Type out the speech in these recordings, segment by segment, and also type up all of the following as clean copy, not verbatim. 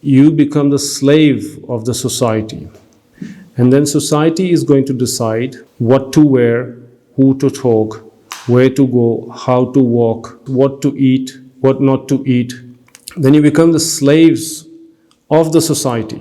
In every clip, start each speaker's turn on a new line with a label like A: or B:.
A: you become the slave of the society. And then society is going to decide what to wear, who to talk, where to go, how to walk, what to eat, what not to eat. Then you become the slaves of the society.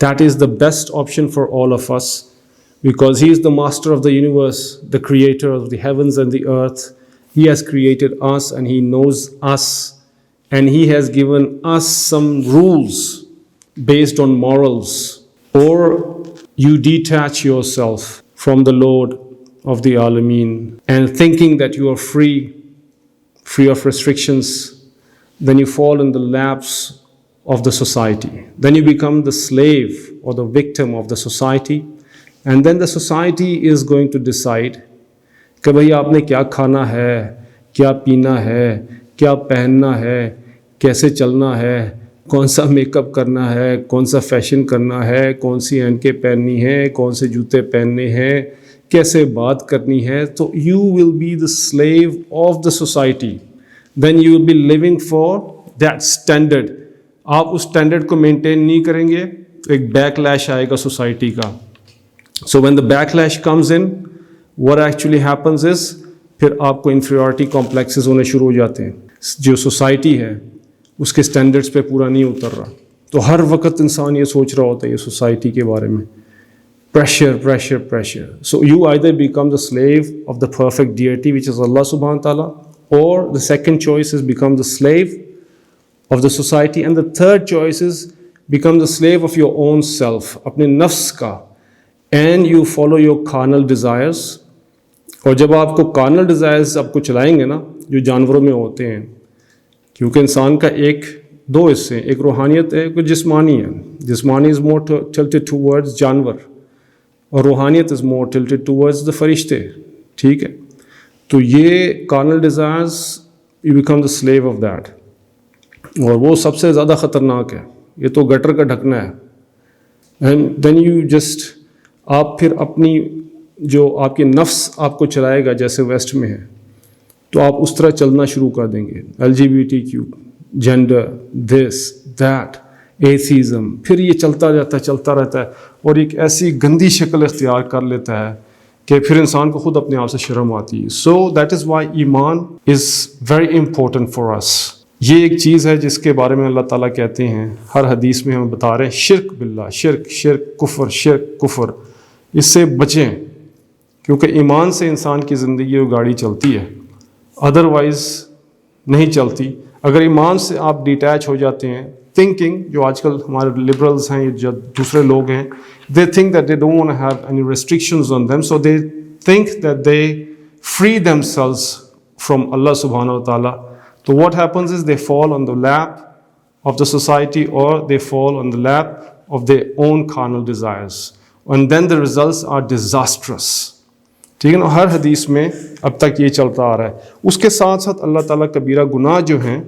A: That is the best option for all of us, because He is the master of the universe, the creator of the heavens and the earth. He has created us and He knows us, and He has given us some rules based on morals. Or you detach yourself from the Lord of the Alameen and thinking that you are free of restrictions, then you fall in the laps of the society. Then you become the slave or the victim of the society, and then the society is going to decide کہ بھئی آپ نے کیا کھانا ہے, کیا پینا ہے, کیا پہننا ہے, کیسے چلنا ہے, کون سا میک اپ کرنا ہے, کون سا فیشن کرنا ہے, کون سی اینکیں پہننی ہیں, کون سے جوتے پہننے ہیں, کیسے بات کرنی ہے. تو you will be the slave of the society. Then you will be living for that standard. آپ اس اسٹینڈرڈ کو مینٹین نہیں کریں گے تو ایک بیک لیش آئے گا سوسائٹی کا. So when the back lash comes in, what actually happens is پھر آپ کو انفیریورٹی کمپلیکسز ہونے شروع ہو جاتے ہیں. جو سوسائٹی ہے اس کے اسٹینڈرڈس پہ پورا نہیں اتر رہا, تو ہر وقت انسان یہ سوچ رہا ہوتا ہے یہ سوسائٹی کے بارے میں. Pressure pressure pressure. So you either become the slave of the perfect deity which is اللہ سبحانہ تعالیٰ, اور the second choice is become the slave of the society, and the third choice is become the slave of your own self, اپنے نفس کا, and you follow your carnal desires. اور جب آپ کو carnal desires آپ کو چلائیں گے نا, جو جانوروں میں ہوتے ہیں, کیونکہ انسان کا دو حصے ہیں, ایک روحانیت ہے, ایک جسمانی ہے. جسمانی is more tilted towards جانور, اور روحانیت is more tilted towards the فرشتے. ٹھیک ہے, تو یہ carnal desires, you become the slave of that. اور وہ سب سے زیادہ خطرناک ہے, یہ تو گٹر کا ڈھکنا ہے. اینڈ دین یو جسٹ, آپ پھر اپنی جو آپ کے نفس آپ کو چلائے گا جیسے ویسٹ میں ہے, تو آپ اس طرح چلنا شروع کر دیں گے. LGBTQ, gender, this that, atheism, پھر یہ چلتا رہتا ہے اور ایک ایسی گندی شکل اختیار کر لیتا ہے کہ پھر انسان کو خود اپنے آپ سے شرم آتی ہے. سو دیٹ از وائی ایمان از ویری امپورٹنٹ فار اس. یہ ایک چیز ہے جس کے بارے میں اللہ تعالیٰ کہتے ہیں ہر حدیث میں ہمیں بتا رہے ہیں, شرک باللہ, شرک کفر, اس سے بچیں, کیونکہ ایمان سے انسان کی زندگی اور گاڑی چلتی ہے, ادروائز نہیں چلتی. اگر ایمان سے آپ ڈیٹیچ ہو جاتے ہیں, تھنکنگ, جو آج کل ہمارے لبرلز ہیں, جو دوسرے لوگ ہیں, they think that they don't want to have any restrictions on them, so they think that they free themselves from اللہ سبحانہ و تعالیٰ. So what happens is they fall on the lap of the society, or they fall on the lap of their own carnal desires, and then the results are disastrous. ٹھیک ہے نا, ہر حدیث میں اب تک یہ چلتا آ رہا ہے. اس کے ساتھ ساتھ اللہ تعالیٰ کبیرہ گناہ جو ہیں,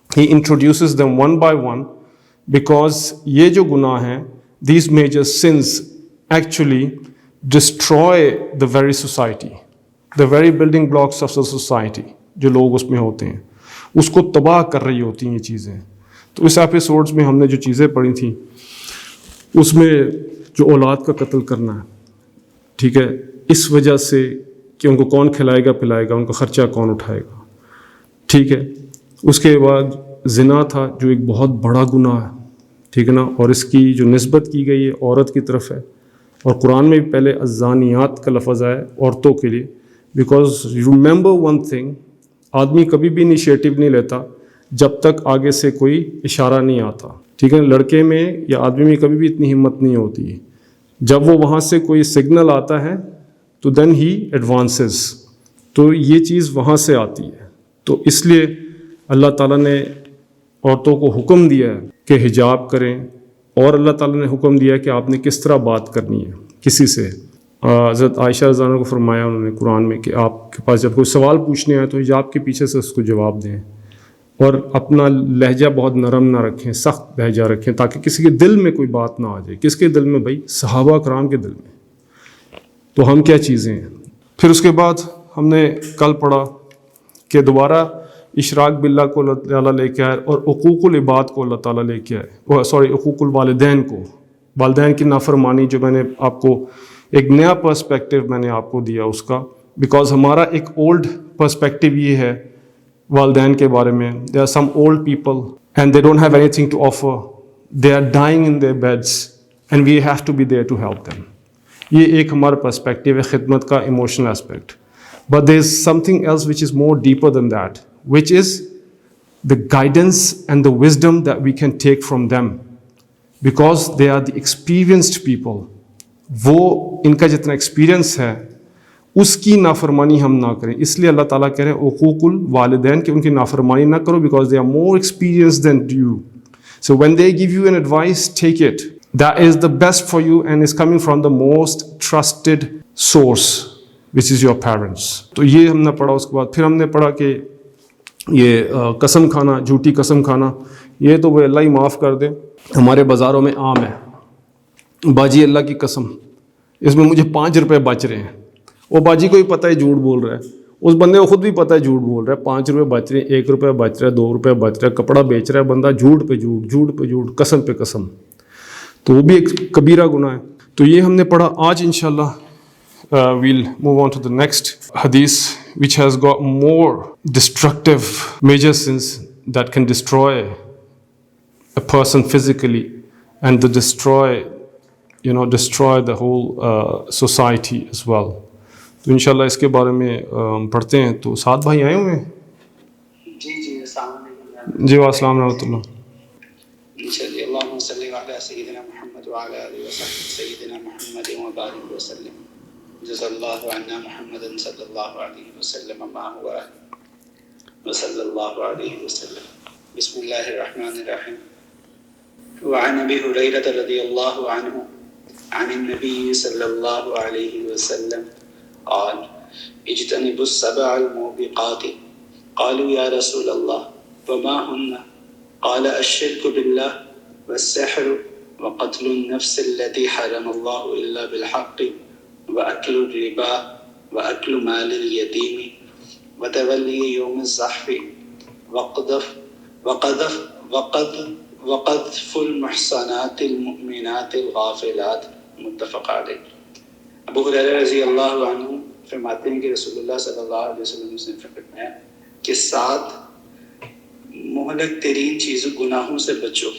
A: He introduces them one by one, because یہ جو گناہ ہیں, these major sins actually destroy the very society, the very building blocks of the society. جو لوگ اس میں ہوتے ہیں اس کو تباہ کر رہی ہوتی ہیں یہ چیزیں. تو اس ایپیسوڈز میں ہم نے جو چیزیں پڑھی تھیں, اس میں جو اولاد کا قتل کرنا ہے, ٹھیک ہے, اس وجہ سے کہ ان کو کون کھلائے گا پلائے گا, ان کا خرچہ کون اٹھائے گا, ٹھیک ہے. اس کے بعد زنا تھا, جو ایک بہت بڑا گناہ ہے, ٹھیک ہے نا, اور اس کی جو نسبت کی گئی ہے عورت کی طرف ہے, اور قرآن میں بھی پہلے الزانیات کا لفظ آیا عورتوں کے لیے. Because you remember one thing, آدمی کبھی بھی انیشیٹو نہیں لیتا جب تک آگے سے کوئی اشارہ نہیں آتا, ٹھیک ہے. لڑکے میں یا آدمی میں کبھی بھی اتنی ہمت نہیں ہوتی. جب وہ وہاں سے کوئی سگنل آتا ہے تو دین ہی ایڈوانسز. تو یہ چیز وہاں سے آتی ہے. تو اس لیے اللہ تعالیٰ نے عورتوں کو حکم دیا ہے کہ حجاب کریں, اور اللہ تعالیٰ نے حکم دیا ہے کہ آپ نے کس طرح بات کرنی ہے کسی سے. حضرت عائشہ رضی اللہ عنہا کو فرمایا انہوں نے قرآن میں کہ آپ کے پاس جب کوئی سوال پوچھنے آئے تو حجاب کے پیچھے سے اس کو جواب دیں, اور اپنا لہجہ بہت نرم نہ رکھیں, سخت لہجہ رکھیں, تاکہ کسی کے دل میں کوئی بات نہ آ جائے. کس کے دل میں بھائی؟ صحابہ کرام کے دل میں. تو ہم کیا چیزیں ہیں. پھر اس کے بعد ہم نے کل پڑھا کہ دوبارہ اشراک باللہ کو اللہ تعالیٰ لے کے آئے اور حقوق العباد کو اللہ تعالیٰ لے کے آئے، حقوق الوالدین کو، والدین کی نافرمانی، جو میں نے آپ کو ایک نیا پرسپیکٹیو میں نے آپ کو دیا اس کا، بیکاز ہمارا ایک اولڈ پرسپیکٹیو یہ ہے والدین کے بارے میں. They are some old people and they don't have anything to offer, they are dying in their beds and we have to be there to help them. یہ ایک ہمارا پرسپیکٹیو ہے خدمت کا، emotional aspect. But there is something else which is more deeper than that, which is the guidance and the wisdom that we can take from them, because they are the experienced people. وہ ان کا جتنا experience ہے اس کی نافرمانی ہم نہ کریں. اس لیے اللہ تعالیٰ کہہ رہے ہیں حقوق الوالدین کہ ان کی نافرمانی نہ کرو، because they are more experienced than you. So when they give you an advice, take it. That is the best for you and is coming from the most trusted source, which is your parents. تو یہ ہم نے پڑھا. اس کے بعد پھر ہم نے پڑھا کہ یہ قسم کھانا، جھوٹی قسم کھانا، یہ تو وہ اللہ ہی معاف کر دے ہمارے بازاروں میں عام ہے. باجی اللہ کی قسم اس میں مجھے 5 روپے بچ رہے ہیں. وہ باجی کو بھی پتہ ہے جھوٹ بول رہا ہے، اس بندے کو خود بھی پتہ ہے جھوٹ بول رہا ہے. 5 روپے بچ رہے ہیں، 1 روپے بچ رہا ہے، 2 روپے بچ رہا ہے، کپڑا بیچ رہا ہے بندہ، جھوٹ پہ جھوٹ، جھوٹ پہ جھوٹ، قسم پہ قسم، تو وہ بھی ایک کبیرہ گناہ ہے. تو یہ ہم نے پڑھا. آج انشاءاللہ we'll move on to the next hadith, which has got more destructive major sins that can destroy a person physically and to destroy the whole society as well. تو انشاءاللہ اس کے بارے میں پڑھتے ہیں. تو سات بھائی آئے ہوئے ہیں.
B: جی السلام علیکم.
A: جی السلام ورحمۃ اللہ.
B: چلیے اللہم صلی علی سیدنا محمد وعلی آلہ وصحبہ سیدنا محمد وبارک وسلم. جزا اللہ عنا محمد صلی اللہ علیہ وسلم ما هو وصلی اللہ علیہ وسلم. بسم اللہ الرحمن الرحیم. وعن ابی ہریرہ رضی اللہ عنہ عن النبی صلی اللہ علیہ وسلم قال اجتنبوا السبع الموبقات. قالوا یا رسول اللہ وما هن؟ قال الشرك بالله والسحر وقتل النفس التي حرم الله إلا بالحق وأكل الربا وأكل مال اليتيم وتولي يوم الزحف وقذف المحصنات المؤمنات الغافلات. متفق علیہ. ابو ہریرہ رضی اللہ عنہ فرماتے ہیں کہ رسول اللہ صلی اللہ علیہ وسلم نے فرمایا کہ 7 مہلک ترین چیزوں گناہوں سے بچو.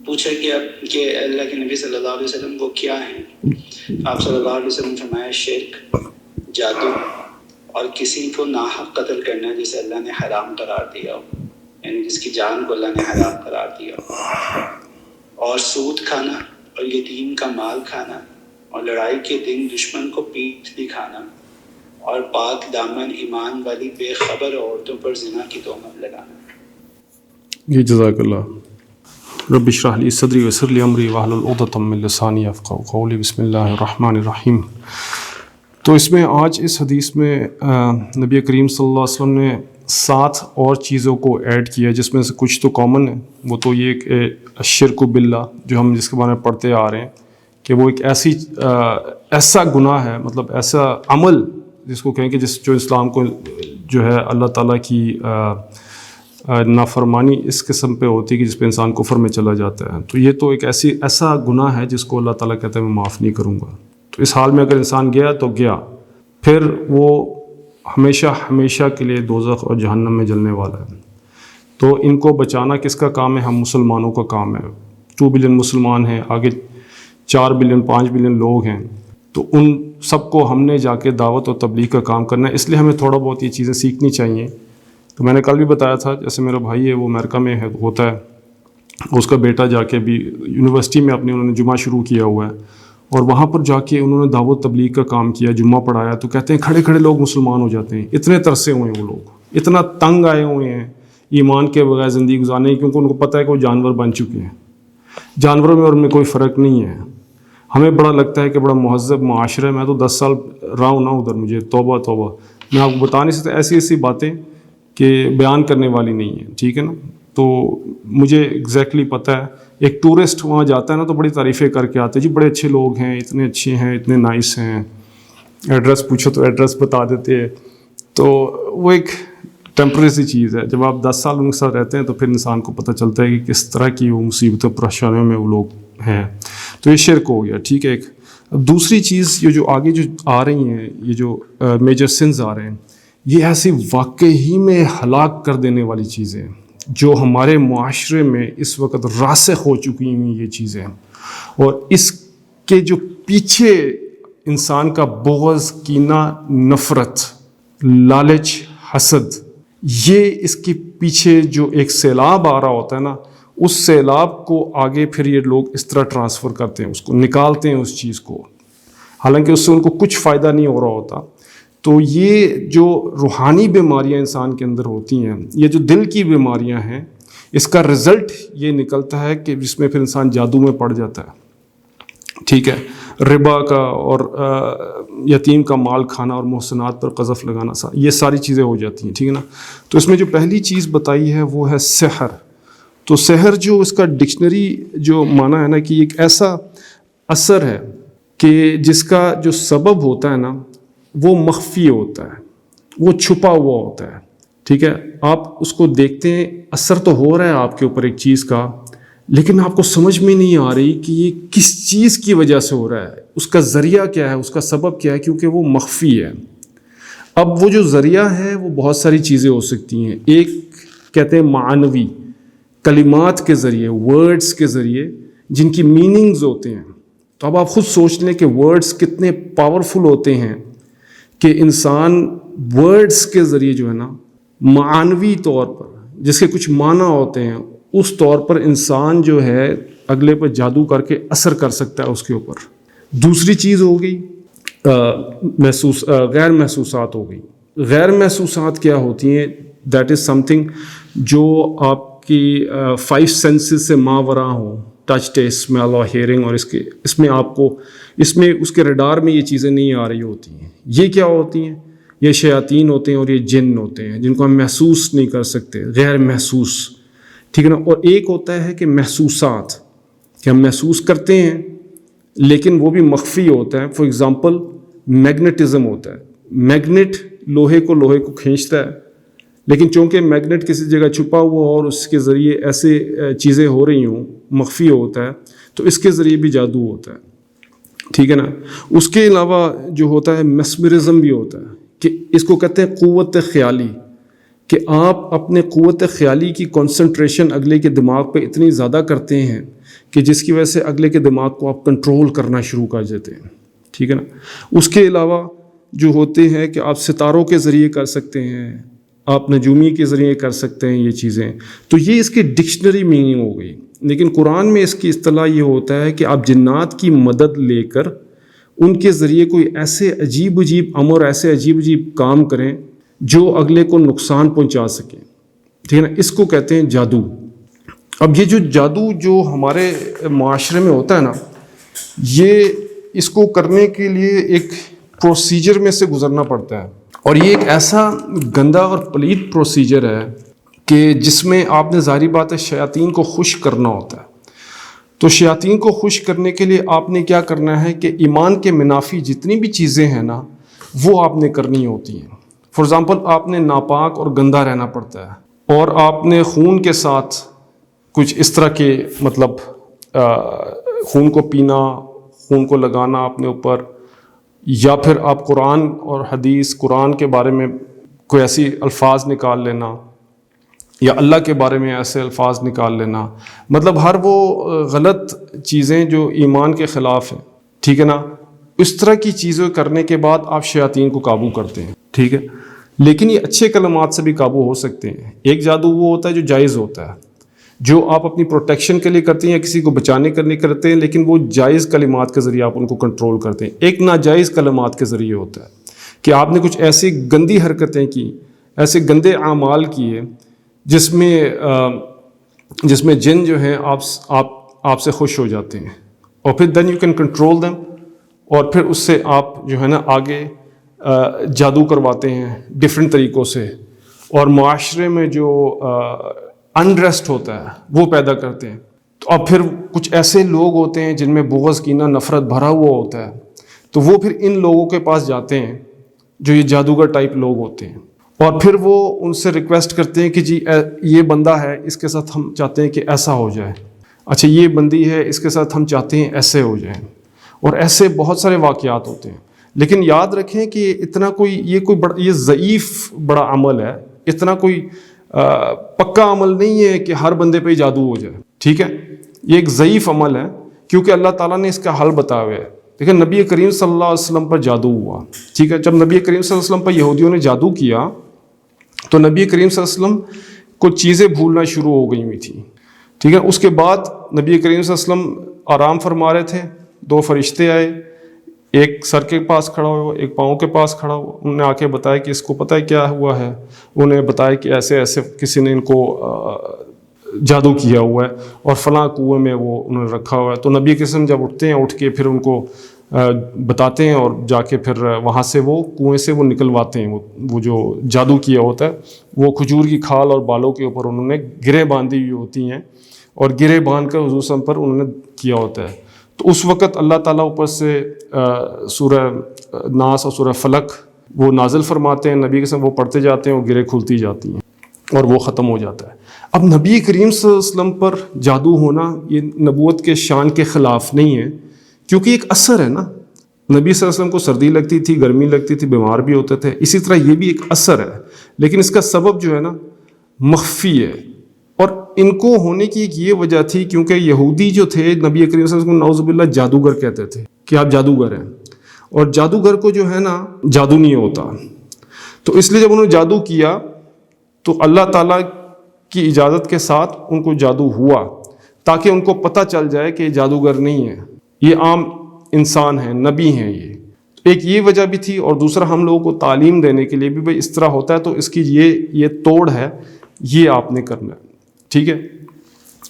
B: پوچھا کہ اللہ کے نبی صلی اللہ علیہ وسلم وہ کیا ہیں؟ آپ صلی اللہ علیہ وسلم فرمایا شرک، جادو اور کسی کو ناحق قتل کرنا جسے اللہ نے حرام قرار دیا ہو، یعنی جس کی جان کو اللہ نے حرام قرار دیا ہو، اور سود کھانا اور یتیم کا مال کھانا اور لڑائی کے دن دشمن کو پیٹھ دکھانا اور پاک دامن ایمان والی بے خبر عورتوں پر زنا کی تہمت لگانا.
A: جی جزاک اللہ. رب اشرح لی صدری ویسر لی امری واحلل عقدۃ من لسانی یفقہوا قولی. بسم اللہ الرحمن الرحیم. تو اس میں آج اس حدیث میں نبی کریم صلی اللہ علیہ وسلم نے 7 اور چیزوں کو ایڈ کیا، جس میں سے کچھ تو کامن ہے. وہ تو یہ کہ شرک باللہ، جو ہم جس کے بارے میں پڑھتے آ رہے ہیں کہ وہ ایک ایسا گناہ ہے، مطلب ایسا عمل جس کو کہیں کہ جو اسلام کو جو ہے اللہ تعالیٰ کی نافرمانی اس قسم پہ ہوتی ہے کہ جس پہ انسان کفر میں چلا جاتا ہے. تو یہ تو ایک ایسا گناہ ہے جس کو اللہ تعالیٰ کہتا ہے میں معاف نہیں کروں گا. تو اس حال میں اگر انسان گیا تو گیا، پھر وہ ہمیشہ ہمیشہ کے لیے دوزخ اور جہنم میں جلنے والا ہے. تو ان کو بچانا کس کا کام ہے؟ ہم مسلمانوں کا کام ہے. 2 بلین مسلمان ہیں، آگے 4 بلین 5 بلین لوگ ہیں. تو ان سب کو ہم نے جا کے دعوت اور تبلیغ کا کام کرنا ہے. اس لیے ہمیں تھوڑا بہت یہ چیزیں سیکھنی چاہیے. تو میں نے کل بھی بتایا تھا، جیسے میرا بھائی ہے وہ امریکہ میں ہوتا ہے، اس کا بیٹا جا کے بھی یونیورسٹی میں انہوں نے جمعہ شروع کیا ہوا ہے، اور وہاں پر جا کے انہوں نے دعوت تبلیغ کا کام کیا، جمعہ پڑھایا. تو کہتے ہیں کھڑے کھڑے لوگ مسلمان ہو جاتے ہیں. اتنے ترسے ہوئے ہیں وہ لوگ، اتنا تنگ آئے ہوئے ہیں ایمان کے بغیر زندگی گزارنے، کیونکہ ان کو پتہ ہے کہ وہ جانور بن چکے ہیں. جانوروں میں اور میں کوئی فرق نہیں ہے. ہمیں بڑا لگتا ہے کہ بڑا مہذب معاشرہ ہے. میں تو 10 سال رہا ہوں نا ادھر، مجھے توبہ توبہ، میں آپ کو بتا نہیں سکتا ایسی باتیں کہ بیان کرنے والی نہیں ہے. ٹھیک ہے نا. تو مجھے ایگزیکٹلی پتہ ہے. ایک ٹورسٹ وہاں جاتا ہے نا تو بڑی تعریفیں کر کے آتے ہیں، جی بڑے اچھے لوگ ہیں، اتنے اچھے ہیں، اتنے نائس ہیں، ایڈریس پوچھو تو ایڈریس بتا دیتے ہیں. تو وہ ایک ٹیمپرری سی چیز ہے. جب آپ 10 سال ان کے ساتھ رہتے ہیں تو پھر انسان کو پتہ چلتا ہے کہ کس طرح کی وہ مصیبتوں پریشانیوں میں وہ لوگ ہیں. تو یہ شرک ہو گیا, ٹھیک ہے. ایک اب دوسری چیز یہ جو آگے جو آ رہی ہیں, یہ جو میجر سنز آ رہے ہیں, یہ ایسی واقعی میں ہلاک کر دینے والی چیزیں ہیں جو ہمارے معاشرے میں اس وقت راسخ ہو چکی ہیں یہ چیزیں. اور اس کے جو پیچھے انسان کا بغض, کینہ, نفرت, لالچ, حسد, یہ اس کے پیچھے جو ایک سیلاب آ رہا ہوتا ہے نا, اس سیلاب کو آگے پھر یہ لوگ اس طرح ٹرانسفر کرتے ہیں, اس کو نکالتے ہیں اس چیز کو, حالانکہ اس سے ان کو کچھ فائدہ نہیں ہو رہا ہوتا. تو یہ جو روحانی بیماریاں انسان کے اندر ہوتی ہیں, یہ جو دل کی بیماریاں ہیں, اس کا رزلٹ یہ نکلتا ہے کہ جس میں پھر انسان جادو میں پڑ جاتا ہے, ٹھیک ہے. ربا کا اور یتیم کا مال کھانا اور محسنات پر قذف لگانا, یہ ساری چیزیں ہو جاتی ہیں, ٹھیک ہے نا. تو اس میں جو پہلی چیز بتائی ہے وہ ہے سحر. تو سحر جو اس کا ڈکشنری جو معنی ہے نا کہ ایک ایسا اثر ہے کہ جس کا جو سبب ہوتا ہے نا وہ مخفی ہوتا ہے, وہ چھپا ہوا ہوتا ہے, ٹھیک ہے. آپ اس کو دیکھتے ہیں, اثر تو ہو رہا ہے آپ کے اوپر ایک چیز کا, لیکن آپ کو سمجھ میں نہیں آ رہی کہ یہ کس چیز کی وجہ سے ہو رہا ہے, اس کا ذریعہ کیا ہے, اس کا سبب کیا ہے, کیونکہ وہ مخفی ہے. اب وہ جو ذریعہ ہے وہ بہت ساری چیزیں ہو سکتی ہیں. ایک کہتے ہیں معنوی, کلمات کے ذریعے, ورڈز کے ذریعے جن کی میننگز ہوتے ہیں. تو اب آپ خود سوچ لیں کہ ورڈز کتنے پاورفل ہوتے ہیں کہ انسان ورڈز کے ذریعے جو ہے نا معنوی طور پر جس کے کچھ معنی ہوتے ہیں اس طور پر انسان جو ہے اگلے پر جادو کر کے اثر کر سکتا ہے اس کے اوپر. دوسری چیز ہو گئی غیر محسوسات ہو گئی. غیر محسوسات کیا ہوتی ہیں؟ دیٹ از سم تھنگ جو آپ کی 5 سینسز سے ماورا ہوں, ٹچ, ٹیسٹ, اسمیل اور ہیئرنگ, اور اس میں آپ کو اس میں اس کے ریڈار میں یہ چیزیں نہیں آ رہی ہوتی ہیں. یہ کیا ہوتی ہیں؟ یہ شیاطین ہوتے ہیں اور یہ جن ہوتے ہیں جن کو ہم محسوس نہیں کر سکتے, غیر محسوس, ٹھیک ہے نا. اور ایک ہوتا ہے کہ محسوسات, کہ ہم محسوس کرتے ہیں لیکن وہ بھی مخفی ہوتا ہے. فار ایگزامپل میگنیٹزم ہوتا ہے. میگنیٹ لوہے کو کھینچتا ہے, لیکن چونکہ میگنیٹ کسی جگہ چھپا ہوا اور اس کے ذریعے ایسے چیزیں ہو رہی ہوں, مخفی ہوتا ہے, تو اس کے ذریعے بھی جادو ہوتا ہے, ٹھیک ہے نا. اس کے علاوہ جو ہوتا ہے میسمرزم بھی ہوتا ہے, کہ اس کو کہتے ہیں قوت خیالی, کہ آپ اپنے قوت خیالی کی کنسنٹریشن اگلے کے دماغ پہ اتنی زیادہ کرتے ہیں کہ جس کی وجہ سے اگلے کے دماغ کو آپ کنٹرول کرنا شروع کر دیتے ہیں, ٹھیک ہے نا. اس کے علاوہ جو ہوتے ہیں کہ آپ ستاروں کے ذریعے کر سکتے ہیں, آپ نجومی کے ذریعے کر سکتے ہیں یہ چیزیں. تو یہ اس کی ڈکشنری میننگ ہو گئی. لیکن قرآن میں اس کی اصطلاح یہ ہوتا ہے کہ آپ جنات کی مدد لے کر ان کے ذریعے کوئی ایسے عجیب امر, ایسے عجیب کام کریں جو اگلے کو نقصان پہنچا سکیں, ٹھیک ہے نا. اس کو کہتے ہیں جادو. اب یہ جو جادو جو ہمارے معاشرے میں ہوتا ہے نا, یہ اس کو کرنے کے لیے ایک پروسیجر میں سے گزرنا پڑتا ہے, اور یہ ایک ایسا گندا اور پلیت پروسیجر ہے کہ جس میں آپ نے ظاہری بات ہے شیاطین کو خوش کرنا ہوتا ہے. تو شیاطین کو خوش کرنے کے لیے آپ نے کیا کرنا ہے کہ ایمان کے منافی جتنی بھی چیزیں ہیں نا وہ آپ نے کرنی ہوتی ہیں. فار ایگزامپل آپ نے ناپاک اور گندا رہنا پڑتا ہے, اور آپ نے خون کے ساتھ کچھ اس طرح کے مطلب خون کو پینا, خون کو لگانا اپنے اوپر, یا پھر آپ قرآن اور حدیث, قرآن کے بارے میں کوئی ایسی الفاظ نکال لینا, یا اللہ کے بارے میں ایسے الفاظ نکال لینا, مطلب ہر وہ غلط چیزیں جو ایمان کے خلاف ہیں, ٹھیک ہے نا. اس طرح کی چیزیں کرنے کے بعد آپ شیاطین کو قابو کرتے ہیں, ٹھیک ہے. لیکن یہ اچھے کلمات سے بھی قابو ہو سکتے ہیں. ایک جادو وہ ہوتا ہے جو جائز ہوتا ہے, جو آپ اپنی پروٹیکشن کے لیے کرتے ہیں یا کسی کو بچانے کے لیے کرتے ہیں, لیکن وہ جائز کلمات کے ذریعے آپ ان کو کنٹرول کرتے ہیں. ایک ناجائز کلمات کے ذریعے ہوتا ہے کہ آپ نے کچھ ایسی گندی حرکتیں کی, ایسے گندے اعمال کیے جس میں جن جو ہیں آپ سے خوش ہو جاتے ہیں, اور پھر then you can control them, اور پھر اس سے آپ جو ہے نا آگے جادو کرواتے ہیں ڈفرینٹ طریقوں سے, اور معاشرے میں جو انریسٹ ہوتا ہے وہ پیدا کرتے ہیں. تو اب پھر کچھ ایسے لوگ ہوتے ہیں جن میں بغض, کینہ, نفرت بھرا ہوا ہوتا ہے, تو وہ پھر ان لوگوں کے پاس جاتے ہیں جو یہ جادوگر ٹائپ لوگ ہوتے ہیں، اور پھر وہ ان سے ریکویسٹ کرتے ہیں کہ جی یہ بندہ ہے، اس کے ساتھ ہم چاہتے ہیں کہ ایسا ہو جائے، اچھا یہ بندی ہے، اس کے ساتھ ہم چاہتے ہیں ایسے ہو جائے، اور ایسے بہت سارے واقعات ہوتے ہیں۔ لیکن یاد رکھیں کہ اتنا یہ ضعیف بڑا عمل ہے، اتنا کوئی پکا عمل نہیں ہے کہ ہر بندے پہ جادو ہو جائے، ٹھیک ہے؟ یہ ایک ضعیف عمل ہے، کیونکہ اللہ تعالیٰ نے اس کا حل بتایا ہوا ہے۔ دیکھیں نبی کریم صلی اللہ علیہ وسلم پر جادو ہوا، ٹھیک ہے؟ جب نبی کریم صلی اللہ علیہ وسلم پر یہودیوں نے جادو کیا تو نبی کریم صلی اللہ علیہ وسلم کو چیزیں بھولنا شروع ہو گئی ہوئی تھیں، ٹھیک ہے؟ اس کے بعد نبی کریم صلی اللہ علیہ وسلم آرام فرما رہے تھے، دو فرشتے آئے، ایک سر کے پاس کھڑا ہوا، ایک پاؤں کے پاس کھڑا ہوا، انہوں نے آ کے بتایا کہ اس کو پتہ ہے کیا ہوا ہے، انہوں نے بتایا کہ ایسے ایسے کسی نے ان کو جادو کیا ہوا ہے اور فلاں کنویں میں وہ انہوں نے رکھا ہوا ہے۔ تو نبی قسم جب اٹھتے ہیں، اٹھ کے پھر ان کو بتاتے ہیں اور جا کے پھر وہاں سے وہ کنویں سے وہ نکلواتے ہیں، وہ جو جادو کیا ہوتا ہے وہ کھجور کی کھال اور بالوں کے اوپر انہوں نے گرے باندھی ہوئی ہوتی ہیں، اور گرے باندھ کر حضور صلی اللہ علیہ وسلم پر انہوں نے کیا ہوتا ہے۔ تو اس وقت اللہ تعالیٰ اوپر سے سورہ ناس اور سورہ فلق وہ نازل فرماتے ہیں، نبی کے ساتھ وہ پڑھتے جاتے ہیں اور گرے کھلتی جاتی ہیں اور وہ ختم ہو جاتا ہے۔ اب نبی کریم صلی اللہ علیہ وسلم پر جادو ہونا یہ نبوت کے شان کے خلاف نہیں ہے، کیونکہ ایک اثر ہے نا، نبی صلی اللہ علیہ وسلم کو سردی لگتی تھی، گرمی لگتی تھی، بیمار بھی ہوتے تھے، اسی طرح یہ بھی ایک اثر ہے، لیکن اس کا سبب جو ہے نا مخفی ہے، اور ان کو ہونے کی ایک یہ وجہ تھی کیونکہ یہودی جو تھے نبی کریم صلی اللہ علیہ وسلم کو نعوذ باللہ جادوگر کہتے تھے کہ آپ جادوگر ہیں، اور جادوگر کو جو ہے نا جادو نہیں ہوتا، تو اس لیے جب انہوں نے جادو کیا تو اللہ تعالیٰ کی اجازت کے ساتھ ان کو جادو ہوا، تاکہ ان کو پتہ چل جائے کہ یہ جادوگر نہیں ہے، یہ عام انسان ہیں، نبی ہیں۔ ایک یہ وجہ بھی تھی، اور دوسرا ہم لوگوں کو تعلیم دینے کے لیے بھی بھائی اس طرح ہوتا ہے تو اس کی یہ توڑ ہے، یہ آپ نے کرنا ہے، ٹھیک ہے؟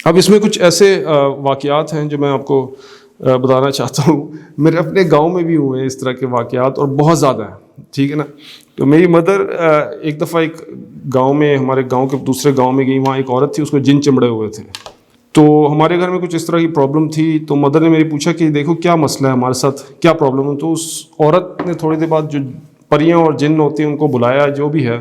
A: اب اس میں کچھ ایسے واقعات ہیں جو میں آپ کو بتانا چاہتا ہوں، میرے اپنے گاؤں میں بھی ہوئے ہیں اس طرح کے واقعات، اور بہت زیادہ ہیں، ٹھیک ہے نا؟ تو میری مدر ایک دفعہ ایک گاؤں میں، ہمارے گاؤں کے دوسرے گاؤں میں گئی، وہاں ایک عورت تھی، اس کو جن چمڑے ہوئے تھے، تو ہمارے گھر میں کچھ اس طرح کی پرابلم تھی، تو مدر نے میری پوچھا کہ دیکھو کیا مسئلہ ہے ہمارے ساتھ، کیا پرابلم ہے؟ تو اس عورت نے تھوڑی دیر بعد جو پریاں اور جن ہوتے ہیں ان کو بلایا، جو بھی ہے،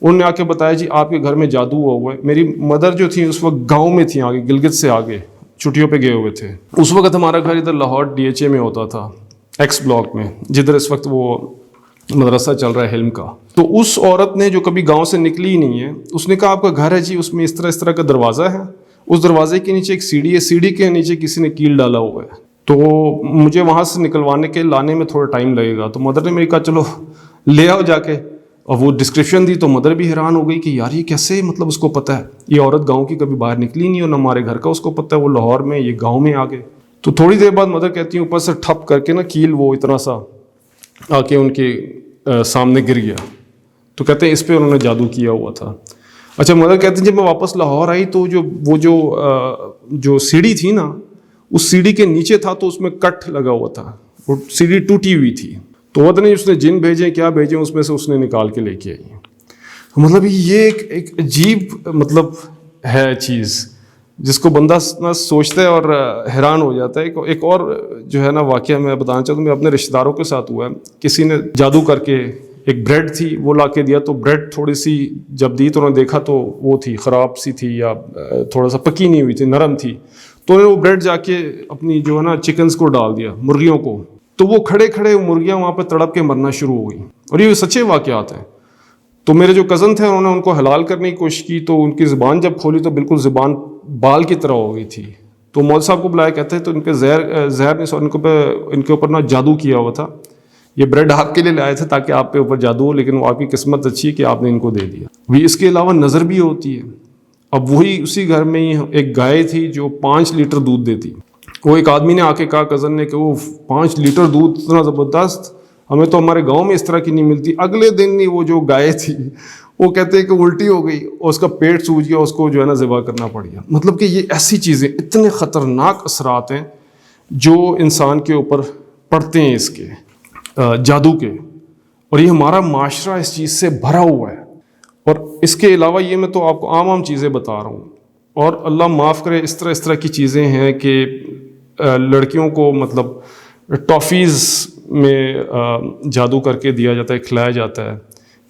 A: انہوں نے آ کے بتایا جی آپ کے گھر میں جادو ہوا ہے۔ میری مدر جو تھی اس وقت گاؤں میں تھی، آگے گلگت سے آگے چھٹیوں پہ گئے ہوئے تھے۔ اس وقت ہمارا گھر ادھر لاہور DHA میں ہوتا تھا، ایکس بلاک میں، جدھر اس وقت وہ مدرسہ چل رہا ہے حلم کا۔ تو اس عورت نے جو کبھی گاؤں سے نکلی ہی نہیں ہے، اس نے کہا آپ کا گھر ہے جی، اس میں اس طرح کا دروازہ ہے، اس دروازے کے نیچے ایک سیڑھی ہے، سیڑھی کے نیچے کسی نے کیل ڈالا ہوا ہے، تو مجھے وہاں سے نکلوانے کے لانے میں تھوڑا ٹائم لگے گا۔ تو مدر نے میری کہا چلو لے آؤ جا کے، اور وہ ڈسکرپشن دی تو مدر بھی حیران ہو گئی کہ یار یہ کیسے، مطلب اس کو پتہ ہے، یہ عورت گاؤں کی کبھی باہر نکلی نہیں، اور نہ ہمارے گھر کا اس کو پتہ ہے، وہ لاہور میں، یہ گاؤں میں آ گئے۔ تو تھوڑی دیر بعد مدر کہتی ہیں اوپر سے ٹھپ کر کے نا کیل وہ اتنا سا آ کے ان کے سامنے گر گیا، تو کہتے ہیں اس پہ انہوں نے جادو کیا ہوا تھا۔ اچھا مدر کہتے ہیں جب میں واپس لاہور آئی تو جو سیڑھی تھی نا، اس سیڑھی کے نیچے تھا تو اس میں کٹ لگا ہوا تھا، وہ سیڑھی ٹوٹی ہوئی تھی، تو وہ نہیں اس نے جن بھیجے کیا بھیجے، اس میں سے اس نے نکال کے لے کے آئی۔ مطلب یہ ایک عجیب مطلب ہے چیز جس کو بندہ نہ سوچتا ہے اور حیران ہو جاتا ہے۔ ایک اور جو ہے نا واقعہ میں بتانا چاہتا ہوں، میں اپنے رشتہ داروں کے ساتھ ہوا ہے، کسی نے جادو کر کے ایک بریڈ تھی وہ لا کے دیا، تو بریڈ تھوڑی سی جب دی تو انہوں نے دیکھا تو وہ تھی خراب سی تھی، یا تھوڑا سا پکی نہیں ہوئی تھی، نرم تھی، تو انہوں نے وہ بریڈ جا کے اپنی جو ہے نا چکنز کو ڈال دیا، مرغیوں کو، تو وہ کھڑے کھڑے مرغیاں وہاں پہ تڑپ کے مرنا شروع ہو گئیں، اور یہ سچے واقعات ہیں۔ تو میرے جو کزن تھے انہوں نے ان کو حلال کرنے کی کوشش کی، تو ان کی زبان جب کھولی تو بالکل زبان بال کی طرح ہو گئی تھی، تو مول صاحب کو بلایا، کہتے ہیں تو ان پہ زہر نے ان کے اوپر نا جادو کیا ہوا تھا، یہ بریڈ آپ کے لیے لائے تھے تاکہ آپ پہ اوپر جادو ہو، لیکن وہ آپ کی قسمت اچھی ہے کہ آپ نے ان کو دے دیا۔ بھی اس کے علاوہ نظر بھی ہوتی ہے۔ اب وہی اسی گھر میں ہی ایک گائے تھی جو 5 لیٹر دودھ دیتی، وہ ایک آدمی نے آ کے کہا کزن نے کہ وہ 5 لیٹر دودھ اتنا زبردست، ہمیں تو ہمارے گاؤں میں اس طرح کی نہیں ملتی۔ اگلے دن ہی وہ جو گائے تھی وہ کہتے ہیں کہ الٹی ہو گئی اور اس کا پیٹ سوج گیا، اس کو جو ہے نا ذبح کرنا پڑ گیا۔ مطلب کہ یہ ایسی چیزیں، اتنے خطرناک اثرات ہیں جو انسان کے اوپر پڑتے ہیں اس کے جادو کے، اور یہ ہمارا معاشرہ اس چیز سے بھرا ہوا ہے۔ اور اس کے علاوہ یہ میں تو آپ کو عام چیزیں بتا رہا ہوں، اور اللہ معاف کرے اس طرح کی چیزیں ہیں کہ لڑکیوں کو مطلب ٹافیز میں جادو کر کے دیا جاتا ہے، کھلایا جاتا ہے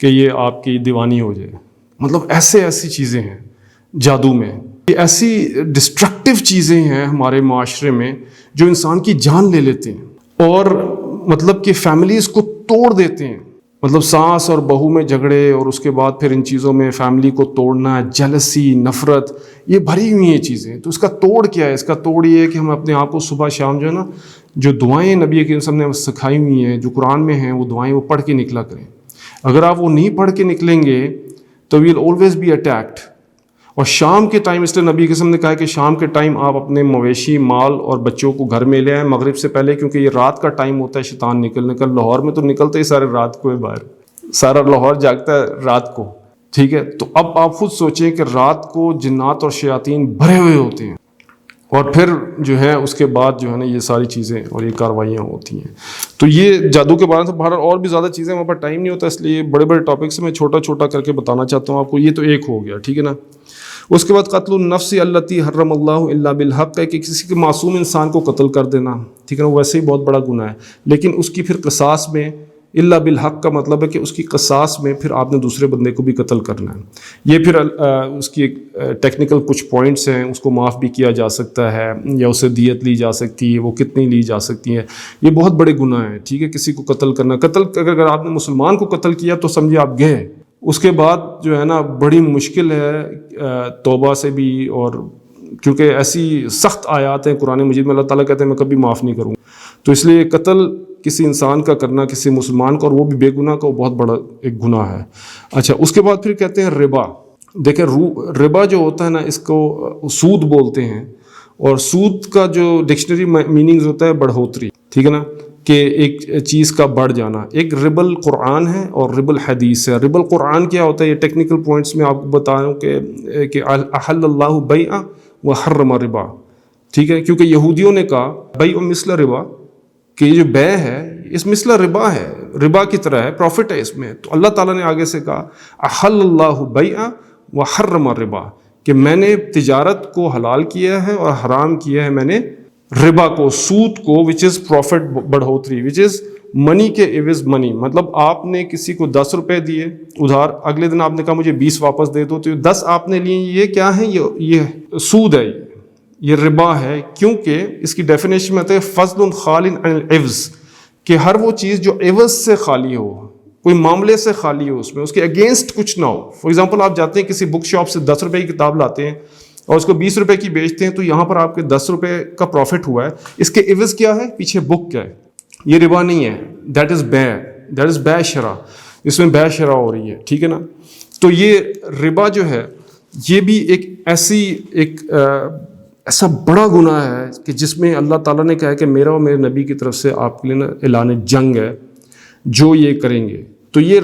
A: کہ یہ آپ کی دیوانی ہو جائے. مطلب ایسی چیزیں ہیں جادو میں. یہ ایسی ڈسٹرکٹیو چیزیں ہیں ہمارے معاشرے میں جو انسان کی جان لے لیتے ہیں اور مطلب کہ فیملیز کو توڑ دیتے ہیں. مطلب ساس اور بہو میں جھگڑے اور اس کے بعد پھر ان چیزوں میں فیملی کو توڑنا، جیلسی، نفرت، یہ بھری ہوئی ہیں چیزیں. تو اس کا توڑ کیا ہے؟ اس کا توڑ یہ ہے کہ ہم اپنے آپ کو صبح شام جو ہے نا، جو دعائیں نبی کریم صلی اللہ علیہ وسلم نے سکھائی ہوئی ہیں، جو قرآن میں ہیں، وہ دعائیں وہ پڑھ کے نکلا کریں. اگر آپ وہ نہیں پڑھ کے نکلیں گے تو وی ول آلویز بی اٹیکڈ. اور شام کے ٹائم، اس لیے نبی کے وسلم نے کہا کہ شام کے ٹائم آپ اپنے مویشی، مال اور بچوں کو گھر میں لے آئیں مغرب سے پہلے، کیونکہ یہ رات کا ٹائم ہوتا ہے شیطان نکلنے کا. لاہور میں تو نکلتے ہی سارے رات کو ہے باہر، سارا لاہور جاگتا ہے رات کو. ٹھیک ہے، تو اب آپ خود سوچیں کہ رات کو جنات اور شیاطین بھرے ہوئے ہوتے ہیں اور پھر جو ہے اس کے بعد جو ہے نا یہ ساری چیزیں اور یہ کاروائیاں ہوتی ہیں. تو یہ جادو کے بارے میں باہر اور بھی زیادہ چیزیں، ہمارے پاس ٹائم نہیں ہوتا، اس لیے بڑے بڑے ٹاپکس میں چھوٹا چھوٹا کر کے بتانا چاہتا ہوں آپ کو. یہ تو ایک ہو گیا، ٹھیک ہے نا. اس کے بعد قتل النفس التی حرم اللہ الا بالحق ہے کہ کسی کے معصوم انسان کو قتل کر دینا. ٹھیک ہے نا، ویسے ہی بہت بڑا گناہ ہے، لیکن اس کی پھر قصاص میں الا بالحق کا مطلب ہے کہ اس کی قصاص میں پھر آپ نے دوسرے بندے کو بھی قتل کرنا ہے. یہ پھر اس کی ٹیکنیکل کچھ پوائنٹس ہیں، اس کو معاف بھی کیا جا سکتا ہے یا اسے دیت لی جا سکتی ہے، وہ کتنی لی جا سکتی ہے. یہ بہت بڑے گناہ ہیں. ٹھیک ہے، کسی کو قتل کرنا، اگر آپ نے مسلمان کو قتل کیا تو سمجھے آپ گئے. اس کے بعد جو ہے نا بڑی مشکل ہے توبہ سے بھی، اور کیونکہ ایسی سخت آیات ہیں قرآن مجید میں، اللہ تعالیٰ کہتے ہیں میں کبھی معاف نہیں کروں. تو اس لیے قتل کسی انسان کا کرنا، کسی مسلمان کا، اور وہ بھی بے گناہ کا، وہ بہت بڑا ایک گناہ ہے. اچھا، اس کے بعد پھر کہتے ہیں ربا. دیکھیں ربا جو ہوتا ہے نا، اس کو سود بولتے ہیں، اور سود کا جو ڈکشنری میننگز ہوتا ہے بڑھوتری. ٹھیک ہے نا، کہ ایک چیز کا بڑھ جانا. ایک رب القرآن ہے اور رب الحدیث ہے. رب القرآن کیا ہوتا ہے؟ یہ ٹیکنیکل پوائنٹس میں آپ کو بتا رہا ہوں کہ احل اللہ بیع وحرم ربا. ٹھیک ہے، کیونکہ یہودیوں نے کہا بیع مثل ربا، کہ یہ جو بیع ہے اس مثل ربا ہے، ربا کی طرح ہے، پروفٹ ہے اس میں. تو اللہ تعالیٰ نے آگے سے کہا احل اللہ بیع وحرم ربا، کہ میں نے تجارت کو حلال کیا ہے اور حرام کیا ہے میں نے ربا کو، سود کو، وچ از پروفٹ، بڑھوتری، وچ از منی کے عوض منی. مطلب آپ نے کسی کو 10 روپے دیے ادھار، اگلے دن آپ نے کہا مجھے 20 واپس دے دو، تو 10 آپ نے لیے، یہ کیا ہے؟ یہ سود ہے، یہ ربا ہے. کیونکہ اس کی ڈیفینیشن میں آتا ہے فضل خال عن العوض، کہ ہر وہ چیز جو عوض سے خالی ہو، کوئی معاملے سے خالی ہو، اس میں اس کے اگینسٹ کچھ نہ ہو. فار ایگزامپل آپ جاتے ہیں کسی بک شاپ سے 10 روپے کی کتاب لاتے ہیں اور اس کو 20 روپے کی بیچتے ہیں، تو یہاں پر آپ کے 10 روپے کا پروفٹ ہوا ہے. اس کے عوض کیا ہے؟ پیچھے بک کیا ہے؟ یہ ربا نہیں ہے، دیٹ از بیع شرع. اس میں بیع شرع ہو رہی ہے. ٹھیک ہے نا. تو یہ ربا جو ہے یہ بھی ایک ایسا بڑا گناہ ہے کہ جس میں اللہ تعالیٰ نے کہا کہ میرا اور میرے نبی کی طرف سے آپ کے لیے اعلان جنگ ہے جو یہ کریں گے. تو یہ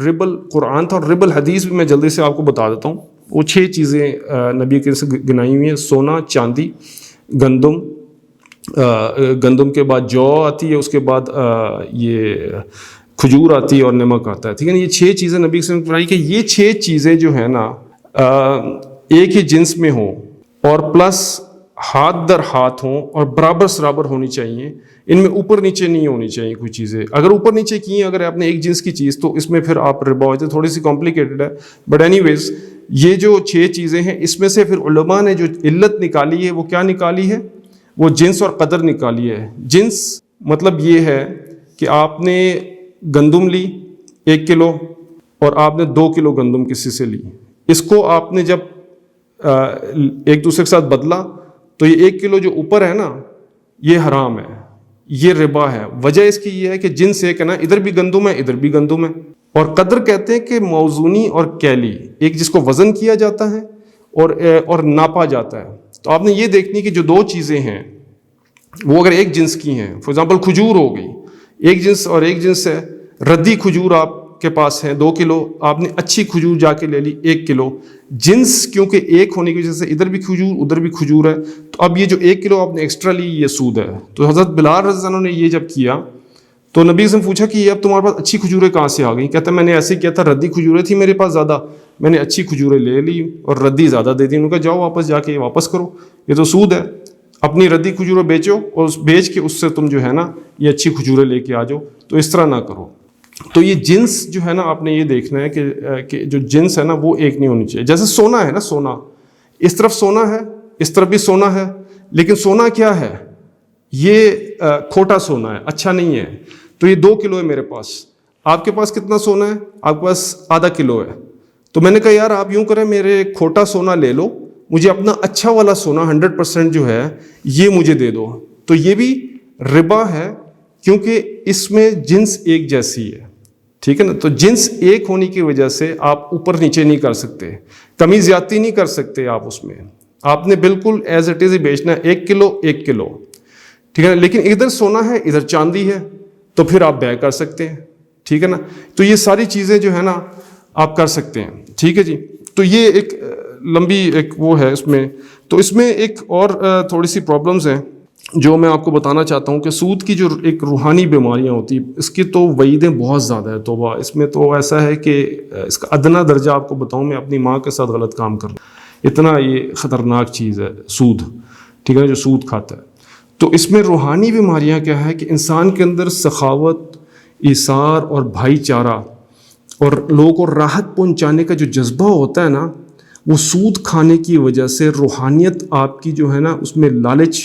A: رب القرآن تھا. اور رب الحدیث بھی میں جلدی سے آپ کو بتا دیتا ہوں. وہ 6 چیزیں نبی کے سے گنائی ہوئی ہیں: سونا، چاندی، گندم کے بعد جو آتی ہے، اس کے بعد یہ کھجور آتی ہے اور نمک آتا ہے. ٹھیک ہے نا. یہ 6 چیزیں نبی سے بتائی کہ یہ 6 چیزیں جو ہیں نا ایک ہی جنس میں ہوں اور پلس ہاتھ در ہاتھ ہوں اور برابر سرابر ہونی چاہیے. ان میں اوپر نیچے نہیں ہونی چاہیے کوئی چیزیں. اگر اوپر نیچے کی ہیں، اگر آپ نے ایک جنس کی چیز، تو اس میں پھر آپ ربا ہوتے. تھوڑی سی کمپلیکیٹڈ ہے، بٹ اینی ویز یہ جو 6 چیزیں ہیں، اس میں سے پھر علماء نے جو علت نکالی ہے وہ کیا نکالی ہے؟ وہ جنس اور قدر نکالی ہے. جنس مطلب یہ ہے کہ آپ نے گندم لی 1 کلو اور آپ نے 2 کلو گندم کسی سے لی. اس کو آپ نے جب ایک دوسرے کے ساتھ بدلا تو یہ 1 کلو جو اوپر ہے نا یہ حرام ہے، یہ ربا ہے. وجہ اس کی یہ ہے کہ جنس ایک ہے نا، ادھر بھی گندم ہے ادھر بھی گندم ہے. اور قدر کہتے ہیں کہ موزونی اور کیلی، ایک جس کو وزن کیا جاتا ہے اور ناپا جاتا ہے. تو آپ نے یہ دیکھنی کہ جو 2 چیزیں ہیں وہ اگر ایک جنس کی ہیں، فار ایگزامپل کھجور ہو گئی، ایک جنس اور ایک جنس ہے. ردی کھجور آپ کے پاس ہے 2 کلو، آپ نے اچھی کھجور جا کے لے لی 1 کلو. جنس کیونکہ ایک ہونے کی وجہ سے ادھر بھی کھجور ادھر بھی کھجور ہے، تو اب یہ جو 1 کلو آپ نے ایکسٹرا لی یہ سود ہے. تو حضرت بلال رضی اللہ عنہ نے یہ جب کیا تو نبی سے پوچھا کہ یہ اب تمہارے پاس اچھی کھجوریں کہاں سے آ گئیں؟ کہتا ہے میں نے ایسے کیا تھا، ردی کھجوریں تھی میرے پاس زیادہ، میں نے اچھی کھجوریں لے لی اور ردی زیادہ دے دی. انہوں نے کہا جاؤ واپس جا کے یہ واپس کرو، یہ تو سود ہے. اپنی ردی کھجوریں بیچو اور اس بیچ کے اس سے تم جو ہے نا یہ اچھی کھجوریں لے کے آ جاؤ. تو اس طرح نہ کرو. تو یہ جنس جو ہے نا آپ نے یہ دیکھنا ہے کہ جو جنس ہے نا وہ ایک نہیں ہونی چاہیے. جیسے سونا ہے نا, سونا اس طرف سونا ہے, اس طرف بھی سونا ہے, لیکن سونا کیا ہے, یہ کھوٹا سونا ہے, اچھا نہیں ہے. تو یہ 2 کلو ہے میرے پاس, آپ کے پاس کتنا سونا ہے, آپ کے پاس آدھا کلو ہے. تو میں نے کہا یار آپ یوں کریں میرے کھوٹا سونا لے لو, مجھے اپنا اچھا والا سونا 100% جو ہے یہ مجھے دے دو. تو یہ بھی ربا ہے, کیونکہ اس میں جنس ایک جیسی ہے. ٹھیک ہے نا. تو جنس ایک ہونے کی وجہ سے آپ اوپر نیچے نہیں کر سکتے, کمی زیادتی نہیں کر سکتے آپ اس میں. آپ نے بالکل ایز اٹ از ہی بیچنا ہے, 1 کلو 1 کلو. ٹھیک ہے نا. لیکن ادھر سونا ہے ادھر چاندی ہے, تو پھر آپ بیع کر سکتے ہیں. ٹھیک ہے نا. تو یہ ساری چیزیں جو ہے نا آپ کر سکتے ہیں. ٹھیک ہے جی. تو یہ ایک لمبی ایک وہ ہے اس میں. تو اس میں ایک اور تھوڑی سی پرابلمز ہیں جو میں آپ کو بتانا چاہتا ہوں کہ سود کی جو ایک روحانی بیماریاں ہوتی ہیں اس کی تو وعیدیں بہت زیادہ ہے. توبہ, اس میں تو ایسا ہے کہ اس کا ادنا درجہ آپ کو بتاؤں, میں اپنی ماں کے ساتھ غلط کام کر رہا ہوں, اتنا یہ خطرناک چیز ہے سود. ٹھیک ہے, جو سود کھاتا ہے. تو اس میں روحانی بیماریاں کیا ہے کہ انسان کے اندر سخاوت, ایثار اور بھائی چارہ اور لوگوں کو راحت پہنچانے کا جو جذبہ ہوتا ہے نا, وہ سود کھانے کی وجہ سے روحانیت آپ کی جو ہے نا اس میں لالچ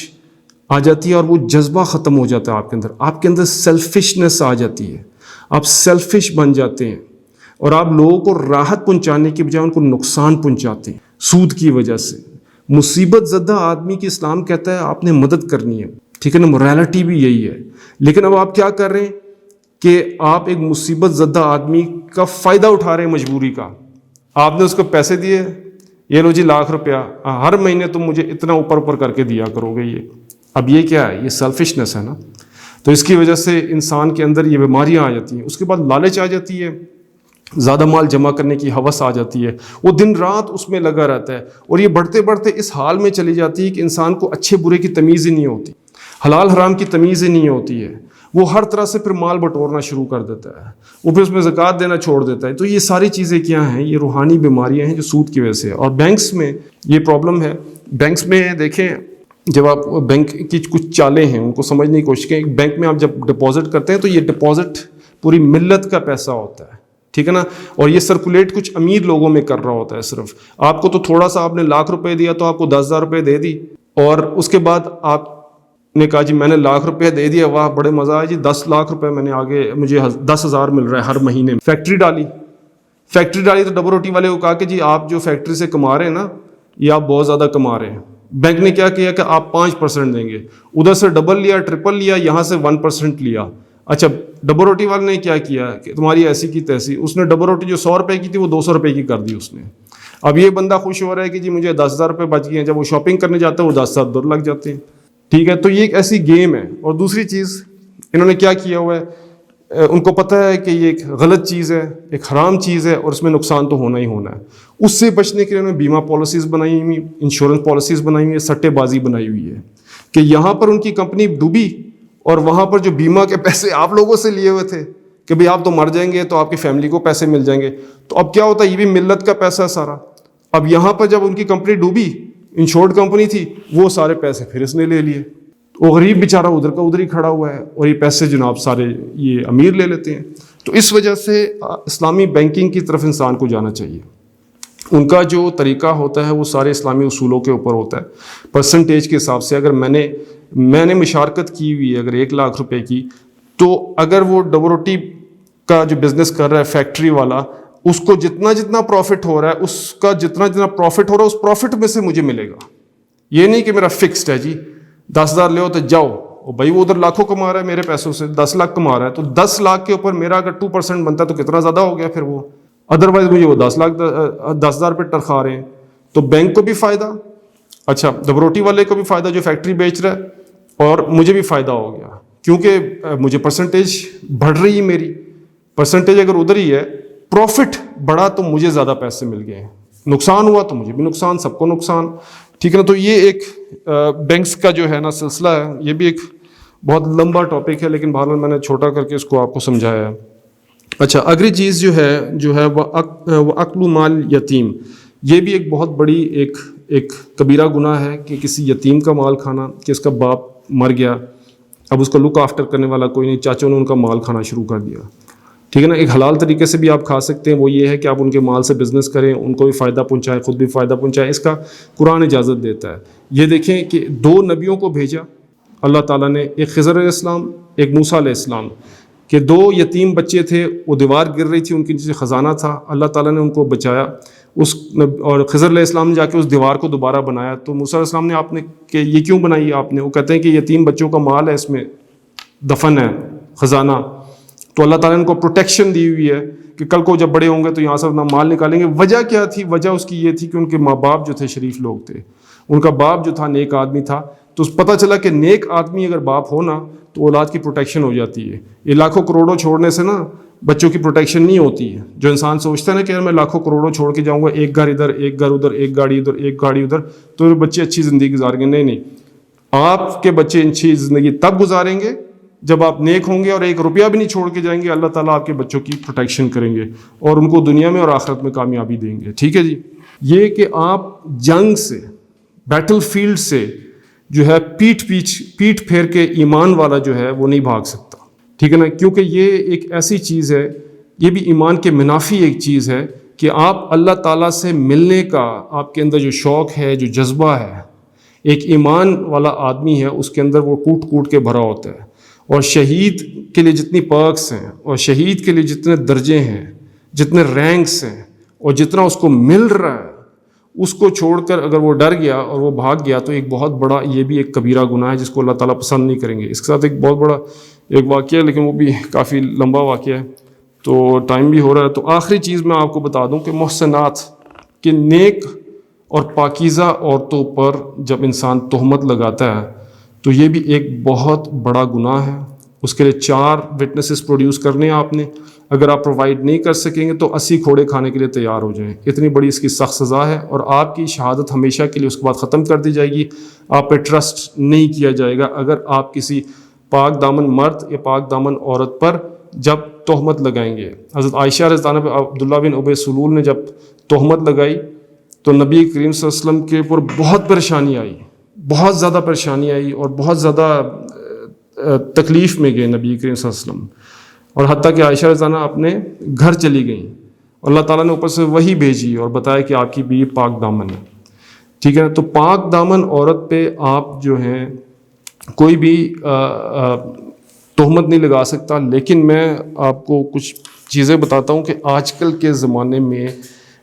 A: آ جاتی ہے اور وہ جذبہ ختم ہو جاتا ہے آپ کے اندر. آپ کے اندر سیلفشنس آ جاتی ہے, آپ سیلفش بن جاتے ہیں اور آپ لوگوں کو راحت پہنچانے کی بجائے ان کو نقصان پہنچاتے ہیں سود کی وجہ سے. مصیبت زدہ آدمی کی اسلام کہتا ہے آپ نے مدد کرنی ہے. ٹھیک ہے نا. موریلٹی بھی یہی ہے. لیکن اب آپ کیا کر رہے ہیں کہ آپ ایک مصیبت زدہ آدمی کا فائدہ اٹھا رہے ہیں مجبوری کا. آپ نے اس کو پیسے دیے, یہ لو جی ₹1,00,000, ہر مہینے تم مجھے اتنا اوپر کر کے دیا کرو گے. یہ اب یہ کیا ہے, یہ سیلفشنس ہے نا. تو اس کی وجہ سے انسان کے اندر یہ بیماریاں آ جاتی ہیں. اس کے بعد لالچ آ جاتی ہے, زیادہ مال جمع کرنے کی ہوس آ جاتی ہے, وہ دن رات اس میں لگا رہتا ہے اور یہ بڑھتے بڑھتے اس حال میں چلی جاتی ہے کہ انسان کو اچھے برے کی تمیز ہی نہیں ہوتی, حلال حرام کی تمیز ہی نہیں ہوتی ہے. وہ ہر طرح سے پھر مال بٹورنا شروع کر دیتا ہے, وہ پھر اس میں زکوٰۃ دینا چھوڑ دیتا ہے. تو یہ ساری چیزیں کیا ہیں, یہ روحانی بیماریاں ہیں جو سود کی وجہ سے. اور بینکس میں یہ پرابلم ہے. بینکس میں دیکھیں, جب آپ بینک کی کچھ چالیں ہیں ان کو سمجھنے کی کوشش کریں. بینک میں آپ جب ڈپازٹ کرتے ہیں تو یہ ڈپازٹ پوری ملت کا پیسہ ہوتا ہے. ٹھیک ہے نا. اور یہ سرکولیٹ کچھ امیر لوگوں میں کر رہا ہوتا ہے. صرف آپ کو تو تھوڑا سا آپ نے ₹1,00,000 دیا تو آپ کو ₹10,000 دے دی, اور اس کے بعد آپ نے کہا جی میں نے ₹1,00,000 دے دیا, واہ بڑے مزہ آیا جی, ₹10,00,000 میں نے آگے مجھے 10,000 مل رہا ہے ہر مہینے. فیکٹری ڈالی تو ڈبل روٹی والے کو کہا کہ جی آپ جو فیکٹری سے کما رہے ہیں نا یہ آپ بہت زیادہ کما رہے ہیں. بینک نے کیا کیا کہ آپ 5% دیں گے, ادھر سے ڈبل لیا, ٹرپل لیا, یہاں سے 1% لیا. اچھا ڈبل روٹی والے نے کیا کیا کہ تمہاری ایسی کی تیسی, اس نے ڈبل روٹی جو ₹100 کی تھی وہ ₹200 کی کر دی اس نے. اب یہ بندہ خوش ہو رہا ہے کہ جی مجھے ₹10,000 بچ گئے ہیں. جب وہ شاپنگ کرنے جاتا ہے وہ 10,000 دور لگ جاتے ہیں. ٹھیک ہے. تو یہ ایک ایسی گیم ہے. اور دوسری چیز انہوں نے کیا کیا ہوا ہے, ان کو پتہ ہے کہ یہ ایک غلط چیز ہے, ایک حرام چیز ہے, اور اس میں نقصان تو ہونا ہی ہونا ہے. اس سے بچنے کے لیے انہوں نے بیمہ پالیسیز بنائی ہوئی, انشورنس پالیسیز بنائی ہوئی ہے, سٹے بازی بنائی ہوئی ہے کہ یہاں پر ان کی کمپنی ڈوبی اور وہاں پر جو بیمہ کے پیسے آپ لوگوں سے لیے ہوئے تھے کہ بھئی آپ تو مر جائیں گے تو آپ کی فیملی کو پیسے مل جائیں گے, تو اب کیا ہوتا ہے, یہ بھی ملت کا پیسہ ہے سارا. اب یہاں پر جب ان کی کمپنی ڈوبی, انشورڈ کمپنی تھی, وہ سارے پیسے پھر اس نے لے لیے. وہ غریب بیچارہ ادھر کا ادھر ہی کھڑا ہوا ہے, اور یہ پیسے جناب سارے یہ امیر لے لیتے ہیں. تو اس وجہ سے اسلامی بینکنگ کی طرف انسان کو جانا چاہیے. ان کا جو طریقہ ہوتا ہے وہ سارے اسلامی اصولوں کے اوپر ہوتا ہے, پرسنٹیج کے حساب سے. اگر میں نے مشارکت کی ہوئی ہے اگر ₹1,00,000 کی, تو اگر وہ ڈبل روٹی کا جو بزنس کر رہا ہے فیکٹری والا, اس کو جتنا پروفٹ ہو رہا ہے, اس کا جتنا پروفٹ ہو رہا ہے اس پروفٹ میں سے مجھے ملے گا. یہ نہیں کہ میرا فکسڈ ہے جی 10,000 لے ہو تو جاؤ, بھائی وہ ادھر لاکھوں کما رہا ہے میرے پیسوں سے, 10 لاکھ کما رہا ہے, تو 10 لاکھ کے اوپر میرا اگر 2% بنتا ہے تو کتنا زیادہ ہو گیا پھر وہ. ادروائز مجھے وہ 10,000 ٹرخا رہے ہیں, تو بینک کو بھی فائدہ, اچھا ڈبل روٹی والے کو بھی فائدہ جو فیکٹری بیچ رہا ہے, اور مجھے بھی فائدہ ہو گیا کیونکہ مجھے پرسنٹیج بڑھ رہی ہے. میری پرسنٹیج اگر ادھر ہی ہے, پروفٹ بڑھا تو مجھے زیادہ پیسے مل گئے ہیں, نقصان ہوا تو مجھے بھی نقصان, سب کو نقصان. ٹھیک ہے نا. تو یہ ایک بینکس کا جو ہے نا سلسلہ ہے, یہ بھی ایک بہت لمبا ٹاپک ہے, لیکن بہرحال میں نے چھوٹا کر کے اس کو آپ کو سمجھایا ہے. اچھا اگلی چیز جو ہے وہ عقل مال یتیم, یہ بھی ایک بہت بڑی ایک ایک کبیرہ گناہ ہے کہ کسی یتیم کا مال کھانا، کہ اس کا باپ مر گیا، اب اس کو لک آفٹر کرنے والا کوئی نہیں، چاچوں نے ان کا مال کھانا شروع کر دیا، ٹھیک ہے نا. ایک حلال طریقے سے بھی آپ کھا سکتے ہیں، وہ یہ ہے کہ آپ ان کے مال سے بزنس کریں، ان کو بھی فائدہ پہنچائیں، خود بھی فائدہ پہنچائیں، اس کا قرآن اجازت دیتا ہے. یہ دیکھیں کہ 2 نبیوں کو بھیجا اللہ تعالیٰ نے، ایک خضر علیہ السلام، ایک موسیٰ علیہ السلام، کہ 2 یتیم بچے تھے، وہ دیوار گر رہی تھی، ان کے نیچے خزانہ تھا، اللہ تعالیٰ نے ان کو بچایا. اور خضر علیہ السلام نے جا کے اس دیوار کو دوبارہ بنایا. تو موسیٰ علیہ السلام نے آپ نے کہ یہ کیوں بنائی آپ نے؟ وہ کہتے ہیں کہ یتیم بچوں کا مال ہے، اس میں دفن ہے خزانہ، تو اللہ تعالیٰ نے ان کو پروٹیکشن دی ہوئی ہے کہ کل کو جب بڑے ہوں گے تو یہاں سے اپنا مال نکالیں گے. وجہ کیا تھی؟ وجہ اس کی یہ تھی کہ ان کے ماں باپ جو تھے شریف لوگ تھے، ان کا باپ جو تھا نیک آدمی تھا. تو پتہ چلا کہ نیک آدمی اگر باپ ہونا تو اولاد کی پروٹیکشن ہو جاتی ہے. یہ لاکھوں کروڑوں چھوڑنے سے نا بچوں کی پروٹیکشن نہیں ہوتی ہے. جو انسان سوچتا ہے نا کہ یار میں لاکھوں کروڑوں چھوڑ کے جاؤں گا، ایک گھر ادھر، ایک گھر ادھر، ایک گاڑی ادھر، ایک گاڑی ادھر، تو بچے اچھی زندگی گزاریں گے. نہیں، آپ کے بچے اچھی زندگی تب گزاریں گے جب آپ نیک ہوں گے اور 1 روپیہ بھی نہیں چھوڑ کے جائیں گے. اللہ تعالیٰ آپ کے بچوں کی پروٹیکشن کریں گے اور ان کو دنیا میں اور آخرت میں کامیابی دیں گے. ٹھیک ہے جی. یہ کہ آپ جنگ سے، بیٹل فیلڈ سے جو ہے پیٹ پھیر کے ایمان والا جو ہے وہ نہیں بھاگ سکتا. ٹھیک ہے نا، کیونکہ یہ ایک ایسی چیز ہے، یہ بھی ایمان کے منافی ایک چیز ہے کہ آپ اللہ تعالیٰ سے ملنے کا آپ کے اندر جو شوق ہے، جو جذبہ ہے، ایک ایمان والا آدمی ہے اس کے اندر وہ کوٹ کے بھرا ہوتا ہے. اور شہید کے لیے جتنی پرکس ہیں، اور شہید کے لیے جتنے درجے ہیں، جتنے رینکس ہیں، اور جتنا اس کو مل رہا ہے، اس کو چھوڑ کر اگر وہ ڈر گیا اور وہ بھاگ گیا تو ایک بہت بڑا، یہ بھی ایک کبیرہ گناہ ہے جس کو اللہ تعالیٰ پسند نہیں کریں گے. اس کے ساتھ ایک بہت بڑا ایک واقعہ ہے، لیکن وہ بھی کافی لمبا واقعہ ہے، تو ٹائم بھی ہو رہا ہے. تو آخری چیز میں آپ کو بتا دوں کہ محسنات کہ نیک اور پاکیزہ عورتوں پر جب انسان تہمت لگاتا ہے تو یہ بھی ایک بہت بڑا گناہ ہے. اس کے لیے 4 وٹنسز پروڈیوس کرنے ہیں آپ نے. اگر آپ پرووائڈ نہیں کر سکیں گے تو 80 کھوڑے کھانے کے لیے تیار ہو جائیں. اتنی بڑی اس کی سخت سزا ہے، اور آپ کی شہادت ہمیشہ کے لیے اس کے بعد ختم کر دی جائے گی. آپ پہ ٹرسٹ نہیں کیا جائے گا اگر آپ کسی پاک دامن مرد یا پاک دامن عورت پر جب تہمت لگائیں گے. حضرت عائشہ رضی اللہ عنہا پہ عبداللہ بن ابی سلول نے جب تہمت لگائی تو نبی کریم صلی اللہ علیہ وسلم کے اوپر بہت پریشانی آئی، بہت زیادہ پریشانی آئی، اور بہت زیادہ تکلیف میں گئے نبی کریم صلی اللہ علیہ وسلم. اور حتیٰ کہ عائشہ رضی اللہ عنہا اپنے گھر چلی گئیں. اللہ تعالیٰ نے اوپر سے وہی بھیجی اور بتایا کہ آپ کی بیوی پاک دامن ہے. ٹھیک ہے، تو پاک دامن عورت پہ آپ جو ہیں کوئی بھی تہمت نہیں لگا سکتا. لیکن میں آپ کو کچھ چیزیں بتاتا ہوں کہ آج کل کے زمانے میں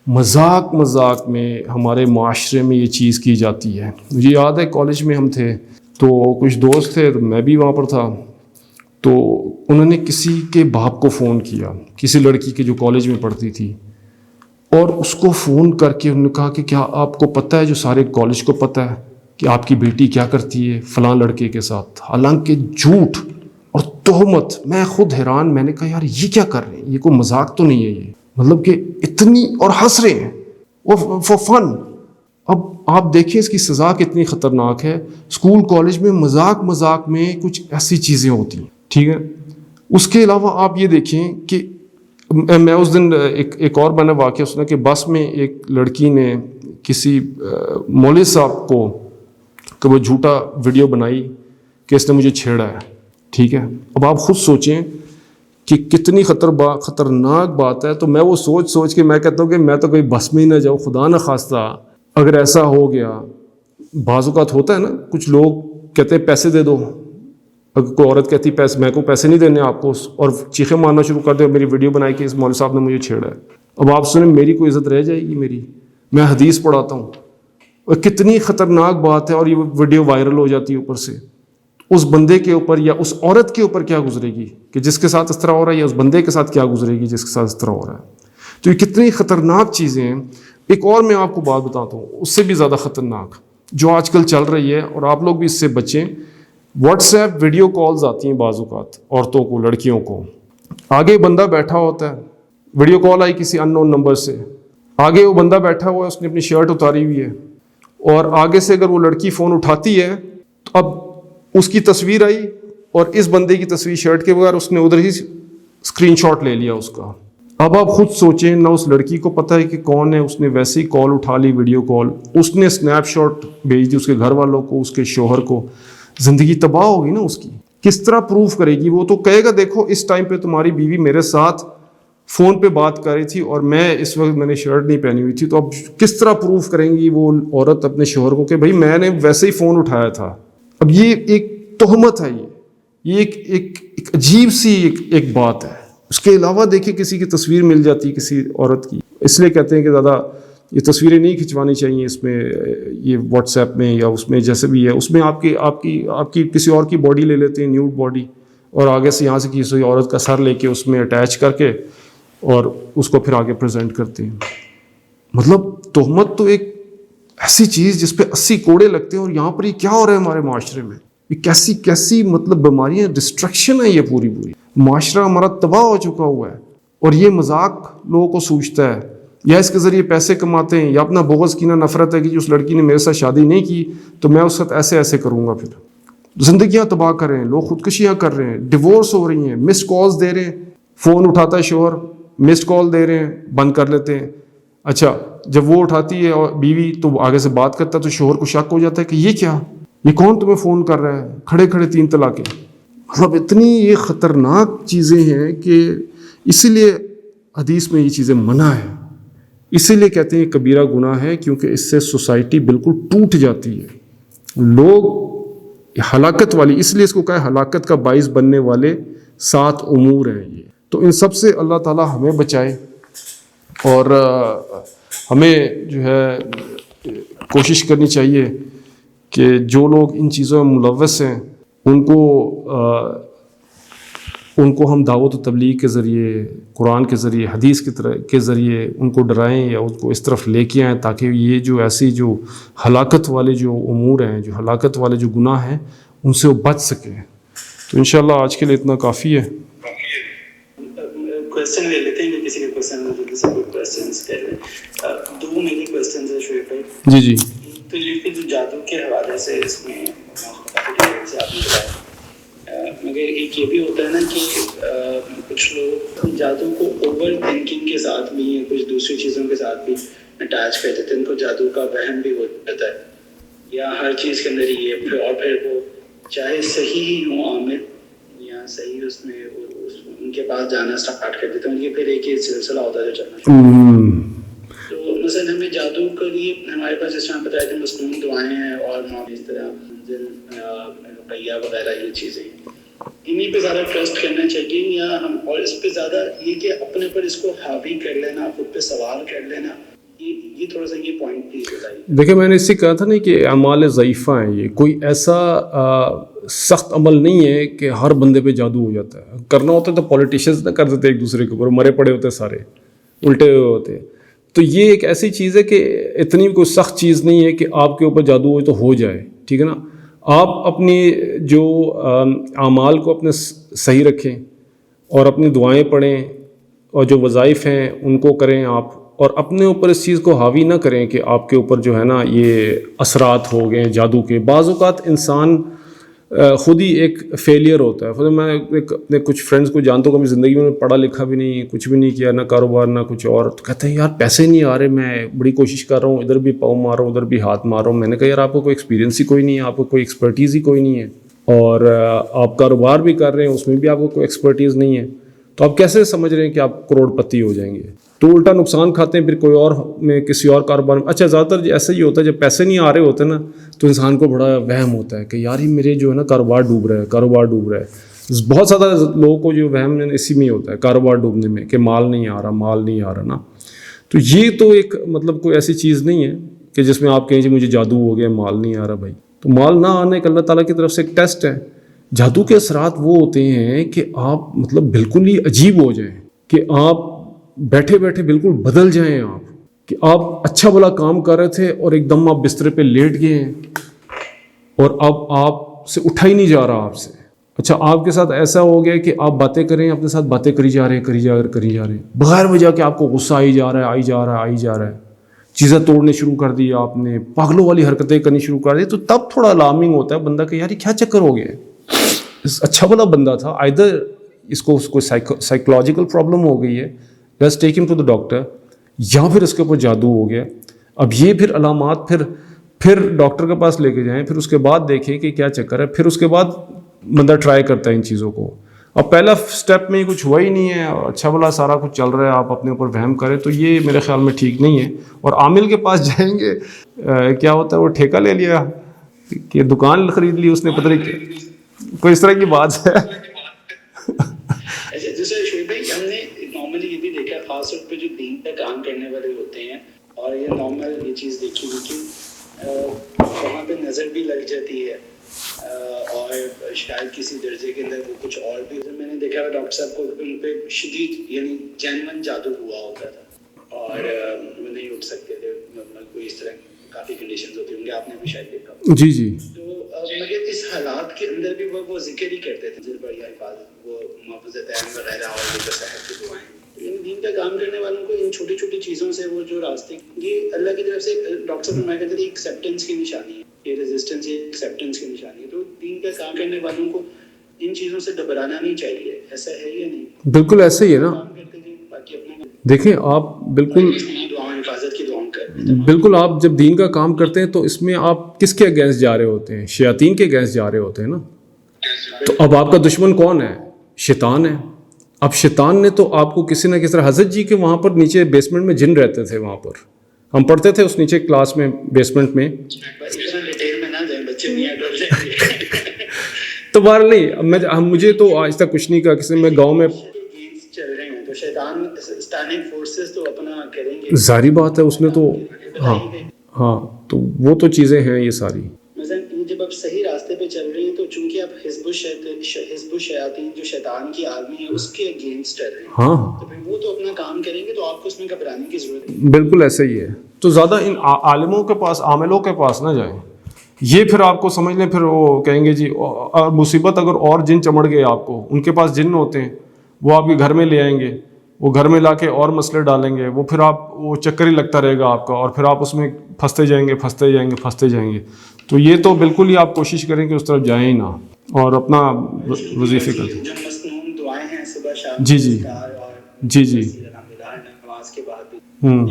A: مذاق میں ہمارے معاشرے میں یہ چیز کی جاتی ہے. مجھے یاد ہے کالج میں ہم تھے تو کچھ دوست تھے، تو میں بھی وہاں پر تھا، تو انہوں نے کسی کے باپ کو فون کیا، کسی لڑکی کے جو کالج میں پڑھتی تھی، اور اس کو فون کر کے انہوں نے کہا کہ کیا آپ کو پتہ ہے، جو سارے کالج کو پتہ ہے کہ آپ کی بیٹی کیا کرتی ہے فلاں لڑکے کے ساتھ. حالانکہ جھوٹ اور تہمت. میں خود حیران، میں نے کہا یار یہ کیا کر رہے ہیں، یہ کوئی مذاق تو نہیں ہے، یہ مطلب کہ اتنی، اور ہنس رہے ہیں وہ فور فن. اب آپ دیکھیں اس کی سزا کتنی خطرناک ہے. اسکول کالج میں مذاق میں کچھ ایسی چیزیں ہوتی ہیں. ٹھیک ہے، اس کے علاوہ آپ یہ دیکھیں کہ میں اس دن ایک اور میں نے واقعہ سنا کہ بس میں ایک لڑکی نے کسی مولوی صاحب کو کہ وہ جھوٹا ویڈیو بنائی کہ اس نے مجھے چھیڑا ہے. ٹھیک ہے، اب آپ خود سوچیں کہ کتنی خطرناک بات ہے. تو میں وہ سوچ کے میں کہتا ہوں کہ میں تو کوئی بس میں ہی نہ جاؤں، خدا نہ خواستہ اگر ایسا ہو گیا. بعض اوقات ہوتا ہے نا، کچھ لوگ کہتے ہیں پیسے دے دو. اگر کوئی عورت کہتی پیسے، میں کو پیسے نہیں دینے آپ کو، اور چیخیں مارنا شروع کر دے، میری ویڈیو بنائی کہ اس مولوی صاحب نے مجھے چھیڑا ہے. اب آپ سنیں، میری کوئی عزت رہ جائے گی؟ میں حدیث پڑھاتا ہوں، اور کتنی خطرناک بات ہے. اور یہ ویڈیو وائرل ہو جاتی ہے، اوپر سے اس بندے کے اوپر یا اس عورت کے اوپر کیا گزرے گی کہ جس کے ساتھ اس طرح ہو رہا ہے، یا اس بندے کے ساتھ کیا گزرے گی جس کے ساتھ اس طرح ہو رہا ہے. تو یہ کتنی خطرناک چیزیں ہیں. ایک اور میں آپ کو بات بتاتا ہوں، اس سے بھی زیادہ خطرناک جو آج کل چل رہی ہے، اور آپ لوگ بھی اس سے بچیں. واٹس ایپ ویڈیو کالز آتی ہیں بعض اوقات عورتوں کو، لڑکیوں کو. آگے بندہ بیٹھا ہوتا ہے، ویڈیو کال آئی کسی ان نون نمبر سے، آگے وہ بندہ بیٹھا ہوا ہے، اس نے اپنی شرٹ اتاری ہوئی ہے، اور آگے سے اگر وہ لڑکی فون اٹھاتی ہے تو اب اس کی تصویر آئی، اور اس بندے کی تصویر شرٹ کے بغیر اس نے ادھر ہی اسکرین شاٹ لے لیا اس کا. اب آپ خود سوچیں، نہ اس لڑکی کو پتہ ہے کہ کون ہے، اس نے ویسے ہی کال اٹھا لی، ویڈیو کال، اس نے اسنیپ شاٹ بھیج دی اس کے گھر والوں کو، اس کے شوہر کو، زندگی تباہ ہوگی نا اس کی. کس طرح پروف کرے گی؟ وہ تو کہے گا دیکھو اس ٹائم پہ تمہاری بیوی میرے ساتھ فون پہ بات کر رہی تھی اور اس وقت میں نے شرٹ نہیں پہنی ہوئی تھی. تو اب کس طرح پروف کریں گی وہ عورت اپنے شوہر کو کہ بھائی میں نے ویسے ہی فون اٹھایا تھا؟ اب یہ ایک تہمت ہے، یہ ایک عجیب سی ایک بات ہے. اس کے علاوہ دیکھیں کسی کی تصویر مل جاتی ہے کسی عورت کی، اس لیے کہتے ہیں کہ زیادہ یہ تصویریں نہیں کھنچوانی چاہیے اس میں، یہ واٹس ایپ میں یا اس میں جیسے بھی ہے، اس میں آپ کی کسی اور کی باڈی لے لیتے ہیں، نیوڈ باڈی، اور آگے سے یہاں سے کسی عورت کا سر لے کے اس میں اٹیچ کر کے اور اس کو پھر آگے پریزنٹ کرتے ہیں. مطلب تہمت تو ایک ایسی چیز جس پہ 80 کوڑے لگتے ہیں، اور یہاں پر یہ کیا ہو رہا ہے ہمارے معاشرے میں؟ یہ کیسی مطلب بیماریاں، ڈسٹرکشن ہے یہ پوری. معاشرہ ہمارا تباہ ہو چکا ہوا ہے، اور یہ مذاق لوگوں کو سوچتا ہے، یا اس کے ذریعے پیسے کماتے ہیں، یا اپنا بغض کینہ نفرت ہے کہ اس لڑکی نے میرے ساتھ شادی نہیں کی تو میں اس ساتھ ایسے کروں گا. پھر زندگیاں تباہ کر رہے ہیں لوگ، خودکشیاں کر رہے ہیں، ڈیورس ہو رہی ہیں، مسڈ کالز دے رہے ہیں. فون اٹھاتا ہے شوہر، مسڈ کال دے رہے ہیں، بند کر لیتے ہیں. اچھا جب وہ اٹھاتی ہے بیوی تو آگے سے بات کرتا ہے تو شوہر کو شک ہو جاتا ہے کہ یہ کیا، یہ کون تمہیں فون کر رہا ہے، کھڑے 3 طلاقیں. مطلب اتنی یہ خطرناک چیزیں ہیں کہ اسی لیے حدیث میں یہ چیزیں منع ہے. اسی لیے کہتے ہیں کبیرہ گناہ ہے، کیونکہ اس سے سوسائٹی بالکل ٹوٹ جاتی ہے. لوگ ہلاکت والی، اس لیے اس کو کہا ہلاکت کا باعث بننے والے 7 امور ہیں یہ. تو ان سب سے اللہ تعالی ہمیں بچائے، اور ہمیں جو ہے کوشش کرنی چاہیے کہ جو لوگ ان چیزوں میں ملوث ہیں ان کو ہم دعوت و تبلیغ کے ذریعے، قرآن کے ذریعے، حدیث کے ذریعے ان کو ڈرائیں یا ان کو اس طرف لے کے آئیں، تاکہ یہ جو ایسی جو ہلاکت والے جو امور ہیں، جو ہلاکت والے جو گناہ ہیں، ان سے وہ بچ سکیں. تو انشاءاللہ آج کے لیے اتنا کافی ہے.
B: کوشچن لے لیتے ہیں کہ کسی کے کوشچن میں جلدی سے کوئی کوشچنز کر لیں. 2 میری کوشچنز ہیں شعیب بھائی.
A: جی
B: تو یہ کہ جو جادو کے حوالے سے اس میں کافی ڈیٹیل سے آپ نے بتایا، مگر ایک یہ بھی ہوتا ہے نا کہ کچھ لوگ جادو کو اوور تھنکنگ کے ساتھ بھی یا کچھ دوسری چیزوں کے ساتھ بھی اٹیچ کر دیتے ہیں، ان کو جادو کا وہم بھی ہو جاتا ہے، یا ہر چیز کے اندر یہ اور پھر وہ چاہے صحیح ہی ہوں عامل یا صحیح اس میں ان کے پاس جانا اسٹارٹ کر دیتے ہیں. یہ پھر ایک سلسلہ ہوتا ہے جو چلنا چاہتا. تو مثلا ہمیں جادو کے لیے ہمارے پاس اس طرح بتایا کہ مصنون دعائیں ہیں اور اس طرح رقیہ وغیرہ یہ چیزیں، انہیں پہ زیادہ ٹرسٹ کرنا چاہیے یا ہم، اور اس پہ زیادہ یہ کہ اپنے پر اس کو حاوی کر لینا، خود پہ سوال کر لینا، یہ تھوڑا سا یہ پوائنٹ پلیز بتائیے.
A: دیکھیں میں نے اس سے کہا تھا نا کہ اعمال ضعیفہ ہیں، یہ کوئی ایسا سخت عمل نہیں ہے کہ ہر بندے پہ جادو ہو جاتا ہے. کرنا ہوتا ہے تو پولیٹیشینز نہ کر دیتے ایک دوسرے کے اوپر، مرے پڑے ہوتے سارے الٹے ہوئے ہوتے. تو یہ ایک ایسی چیز ہے کہ اتنی کوئی سخت چیز نہیں ہے کہ آپ کے اوپر جادو ہوئے تو ہو جائے، ٹھیک ہے نا. آپ اپنی جو اعمال کو اپنے صحیح رکھیں اور اپنی دعائیں پڑھیں اور جو وظائف ہیں ان کو کریں آپ، اور اپنے اوپر اس چیز کو حاوی نہ کریں کہ آپ کے اوپر جو ہے نا یہ اثرات ہو گئے جادو کے. بعض اوقات انسان خود ہی ایک فیلئر ہوتا ہے. میں اپنے کچھ فرینڈس کو جانتا ہوں، کبھی زندگی میں پڑھا لکھا بھی نہیں، کچھ بھی نہیں کیا، نہ کاروبار نہ کچھ اور، تو کہتے ہیں یار پیسے نہیں آ رہے، میں بڑی کوشش کر رہا ہوں، ادھر بھی پاؤں مار رہا ہوں، ادھر بھی ہاتھ مار رہا ہوں. میں نے کہا یار آپ کو کوئی ایکسپیرینس ہی کوئی نہیں ہے، آپ کو کوئی ایکسپرٹیز ہی کوئی نہیں ہے، اور آپ کاروبار بھی کر رہے ہیں اس میں بھی آپ کو کوئی ایکسپرٹیز نہیں ہے، تو آپ کیسے سمجھ رہے ہیں کہ آپ کروڑ پتی ہو جائیں گے؟ تو الٹا نقصان کھاتے ہیں پھر کوئی اور میں کسی اور کاروبار میں. اچھا زیادہ تر ایسا ہی ہوتا ہے، جب پیسے نہیں آ رہے ہوتے نا تو انسان کو بڑا وہم ہوتا ہے کہ یار یہ میرے جو ہے نا کاروبار ڈوب رہا ہے. بہت زیادہ لوگوں کو جو وہم اسی میں ہوتا ہے، کاروبار ڈوبنے میں، کہ مال نہیں آ رہا نا. تو یہ تو ایک مطلب کوئی ایسی چیز نہیں ہے کہ جس میں آپ کہیں جی مجھے جادو ہو گیا، مال نہیں آ رہا. بھائی تو مال نہ آنے کا اللہ تعالیٰ کی طرف سے ایک ٹیسٹ ہے. جادو کے اثرات وہ ہوتے ہیں کہ آپ مطلب بالکل ہی عجیب ہو جائیں، کہ آپ بیٹھے بیٹھے بالکل بدل جائیں، آپ کہ آپ اچھا بھلا کام کر رہے تھے اور ایک دم آپ بسترے پہ لیٹ گئے ہیں اور اب آپ سے اٹھا ہی نہیں جا رہا آپ سے. اچھا آپ کے ساتھ ایسا ہو گیا کہ آپ باتیں کریں، اپنے ساتھ باتیں کری جا رہے ہیں بغیر وجہ کہ آپ کو غصہ آئی جا رہا ہے، چیزیں توڑنے شروع کر دی آپ نے، پاگلوں والی حرکتیں کرنی شروع کر دی. تو تب تھوڑا الارمنگ ہوتا ہے بندہ کہ یار یہ کیا چکر ہو گیا ہے. اچھا بھلا بندہ تھا، آئدر اس کو کوئی سائیکولوجیکل پرابلم ہو گئی ہے، لیٹس ٹیک ہم ٹو دا ڈاکٹر, یا پھر اس کے اوپر جادو ہو گیا. اب یہ پھر علامات پھر ڈاکٹر کے پاس لے کے جائیں, پھر اس کے بعد دیکھیں کہ کیا چکر ہے, پھر اس کے بعد بندہ ٹرائی کرتا ہے ان چیزوں کو. اب پہلا سٹیپ میں کچھ ہوا ہی نہیں ہے, اچھا بھلا سارا کچھ چل رہا ہے, آپ اپنے اوپر وہم کریں, تو یہ میرے خیال میں ٹھیک نہیں ہے. اور عامل کے پاس جائیں گے, کیا ہوتا ہے, وہ ٹھیکہ لے لیا کہ دکان خرید لی اس نے, پتہ نہیں کوئی اس طرح کی بات ہے.
B: جیسے شعیب بھائی, ہم نے نارملی یہ بھی دیکھا خاص طور پہ جو دین کا کام کرنے والے ہوتے ہیں, اور یہ نارمل یہ چیز دیکھی کہ وہاں پہ نظر بھی لگ جاتی ہے, اور شاید کسی درجے کے اندر وہ کچھ اور بھی. میں نے دیکھا ڈاکٹر صاحب کو ان پہ شدید یعنی جینون جادو ہوا ہوتا تھا, اور وہ نہیں اٹھ سکتے تھے, کوئی اس طرح کافی کنڈیشنز ہوتی ہوں گے, آپ نے بھی شاید دیکھا.
A: جی جی.
B: تو مگر اس حالات کے اندر بھی وہ ذکر ہی کرتے تھے بڑھیا حفاظت, وہ محفوظت عین وغیرہ اور یہ صحت کی دعائیں. دین کا کام کرنے والوں کو ان چھوٹی چھوٹی چیزوں سے وہ جو راستے, یہ اللہ کی طرف سے ڈاکٹر صاحب فرمایا کرتے تھے ایکسیپٹنس کی نشانی ہے, یہ ریزسٹنس یہ ایکسیپٹنس کی نشانی ہے. تو دین کا کام کرنے والوں کو ان چیزوں سے گھبرانا نہیں چاہیے, ایسا ہے یا نہیں؟
A: بالکل ایسا ہی ہے نا. دیکھیں آپ بالکل آپ جب دین کا کام کرتے ہیں تو اس میں آپ کس کے اگینسٹ جا رہے ہوتے ہیں؟ شیاطین کے اگینسٹ جا رہے ہوتے ہیں نا. تو اب آپ کا دشمن کون ہے؟ شیطان ہے. اب شیطان نے تو آپ کو کسی نہ کسی طرح, حضرت جی کے وہاں پر نیچے بیسمنٹ میں جن رہتے تھے, وہاں پر ہم پڑھتے تھے اس نیچے کلاس میں بیسمنٹ میں. تو بہرحال نہیں, مجھے تو آج تک کچھ نہیں کہا کسی میں گاؤں میں
B: چل رہے ہیں, تو شیطان اسٹینڈنگ فورسز تو اپنا کریں گے,
A: ظاہری بات ہے. اس نے تو ہاں تو وہ تو چیزیں ہیں یہ ساری.
B: مثلا جب آپ صحیح راستے پہ چل رہے ہیں تو چونکہ آپ حزب الشیاطین جو شیطان کی آرمی ہے اس کے اگینسٹ چل رہے ہیں,
A: ہاں
B: تو پھر وہ تو اپنا کام کریں گے, تو آپ کو اس میں گھبرانے کی ضرورت نہیں.
A: بالکل ایسا ہی ہے. تو زیادہ ان عالموں کے پاس, عاملوں کے پاس نہ جائیں. یہ پھر آپ کو سمجھ لیں, پھر وہ کہیں گے جی, اور مصیبت اگر اور جن چمڑ گئے آپ کو, ان کے پاس جن ہوتے ہیں, وہ آپ کے گھر میں لے آئیں گے, وہ گھر میں لا کے اور مسئلے ڈالیں گے, وہ پھر آپ وہ چکر ہی لگتا رہے گا آپ کا, اور پھر آپ اس میں پھنستے جائیں گے. تو یہ تو بالکل ہی آپ کوشش کریں کہ اس طرف جائیں ہی نہ, اور اپنا وظیفے کریں.
B: جو مسنون دعائیں ہیں صبح شام
A: جی جی جی جی.
B: نماز کے بعد بھی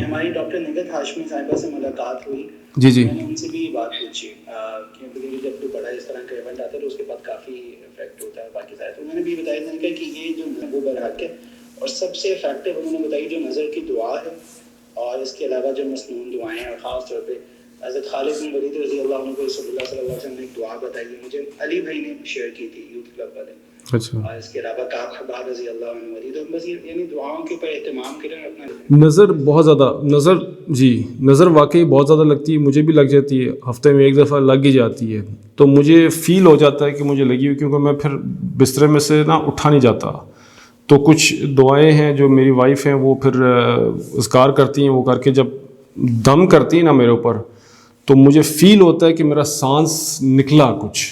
B: ہماری ڈاکٹر نگہت ہاشمی صاحبہ سے ملاقات ہوئی.
A: جی جی.
B: میں نے ان سے بھی یہ بات پوچھی کہ جب کوئی بڑا اس طرح کا ایونٹ آتا ہے تو اس کے بعد کافی افیکٹ ہوتا ہے باقی سارے. تو میں نے بھی بتایا تھا کہ یہ جو وہ برحق ہے, اور سب سے افیکٹو انہوں نے بتائی جو نظر کی دعا ہے, اور اس کے علاوہ جو مسنون دعائیں ہیں, اور خاص طور پہ حضرت خالد بن ولید رضی اللہ عنہ کو رسول اللہ صلی اللہ علیہ وسلم نے ایک دعا بتائی, مجھے علی بھائی نے شیئر کی تھی یوتھ کلب والے.
A: اچھا.
B: اور اس کے علاوہ کعب حباب رضی اللہ عنہ ولید, تو بس یعنی دعاؤں کے اوپر اہتمام کریں اپنا.
A: نظر بہت زیادہ نظر واقعی بہت زیادہ لگتی ہے, مجھے بھی لگ جاتی ہے, ہفتے میں ایک دفعہ لگ ہی جاتی ہے. تو مجھے فیل ہو جاتا ہے کہ مجھے لگی ہوئی, کیونکہ میں پھر بسترے میں سے اٹھا نہیں جاتا. تو کچھ دعائیں ہیں جو میری وائف ہیں وہ پھر اذکار کرتی ہیں, وہ کر کے جب دم کرتی ہیں نا میرے اوپر, تو مجھے فیل ہوتا ہے کہ میرا سانس نکلا کچھ,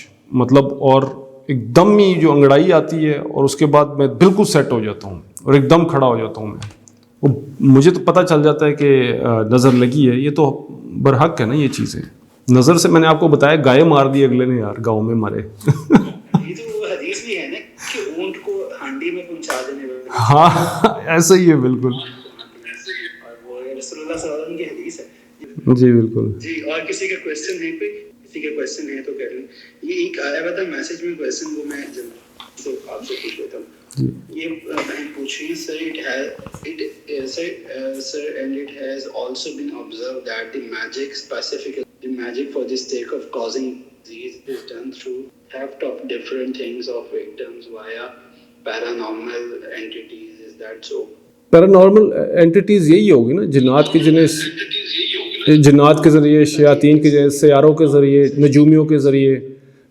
A: مطلب, اور ایک دم ہی جو انگڑائی آتی ہے, اور اس کے بعد میں بالکل سیٹ ہو جاتا ہوں اور ایک دم کھڑا ہو جاتا ہوں میں. وہ مجھے تو پتہ چل جاتا ہے کہ نظر لگی ہے. یہ تو برحق ہے نا یہ چیزیں. نظر سے میں نے آپ کو بتایا گائے مار دی اگلے نے یار, گاؤں میں مارے.
B: یہ تو وہ حدیث بھی ہے نا کہ اونٹ کو ہانڈی میں پہنچا دینے والا.
A: ہاں ایسا ہی ہے بالکل.
B: اور وہ رسول اللہ صلی اللہ علیہ وسلم کی حدیث ہے.
A: جی بالکل.
B: جی, اور کسی کا کویسچن ہے, کوئی کسی کا کویسچن ہے تو کر لیں. یہ ایک آیا ہوا تھا میسج میں کویسچن, وہ میں آپ سے پوچھ لیتا ہوں. یہ بہن پوچھ رہی ہیں, sir, and it has also been observed that the magic, specifically the magic for the sake of causing disease, is done through theft of different things of victims via paranormal entities. Is that so?
A: Paranormal اینٹیٹیز یہی ہوگی نا, جنات کی جنات کے ذریعے, شیاطین کے ذریعے, سیاروں کے ذریعے, نجومیوں کے ذریعے,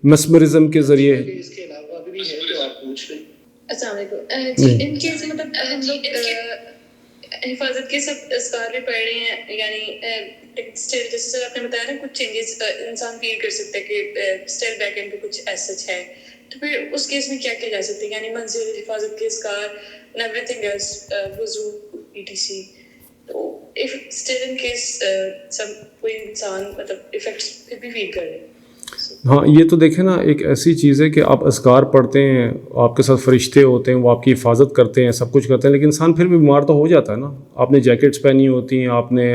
A: مسمرزم کے ذریعے.
B: اس کے علاوہ بھی ہے تو آپ پوچھ لیں.
C: السلام علیکم جی. ان کے مطلب ہم لوگ حفاظت کے سب اذکار بھی پڑھ رہے ہیں, یعنی اسٹل جیسے سر آپ نے بتایا نا کچھ چینجز انسان فیل کر سکتا ہے کہ اسٹل بیک اینڈ پہ کچھ ایسا ہے, تو پھر اس کیس میں کیا کیا جا سکتا ہے, یعنی منزل, حفاظت کے اذکار and everything else, وضو etc. تو if still in case کوئی انسان مطلب افیکٹس پھر بھی فیل کر رہے ہیں,
A: ہاں یہ تو دیکھیں نا، ایک ایسی چیز ہے کہ آپ اذکار پڑھتے ہیں، آپ کے ساتھ فرشتے ہوتے ہیں، وہ آپ کی حفاظت کرتے ہیں، سب کچھ کرتے ہیں، لیکن انسان پھر بھی بیمار تو ہو جاتا ہے نا. آپ نے جیکٹس پہنی ہوتی ہیں، آپ نے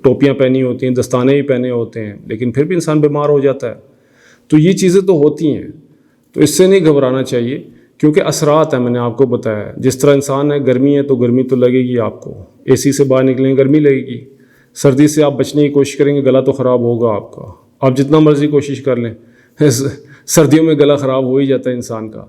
A: ٹوپیاں پہنی ہوتی ہیں، دستانے بھی پہنے ہوتے ہیں، لیکن پھر بھی انسان بیمار ہو جاتا ہے. تو یہ چیزیں تو ہوتی ہیں، تو اس سے نہیں گھبرانا چاہیے، کیونکہ اثرات ہیں. میں نے آپ کو بتایا جس طرح انسان ہے، گرمی ہے تو گرمی تو لگے گی آپ کو، اے سی سے باہر نکلیں گرمی لگے گی. سردی سے آپ بچنے کی کوشش کریں گے، گلا تو خراب ہوگا آپ کا، آپ جتنا مرضی کوشش کر لیں، سردیوں میں گلا خراب ہو ہی جاتا ہے انسان کا.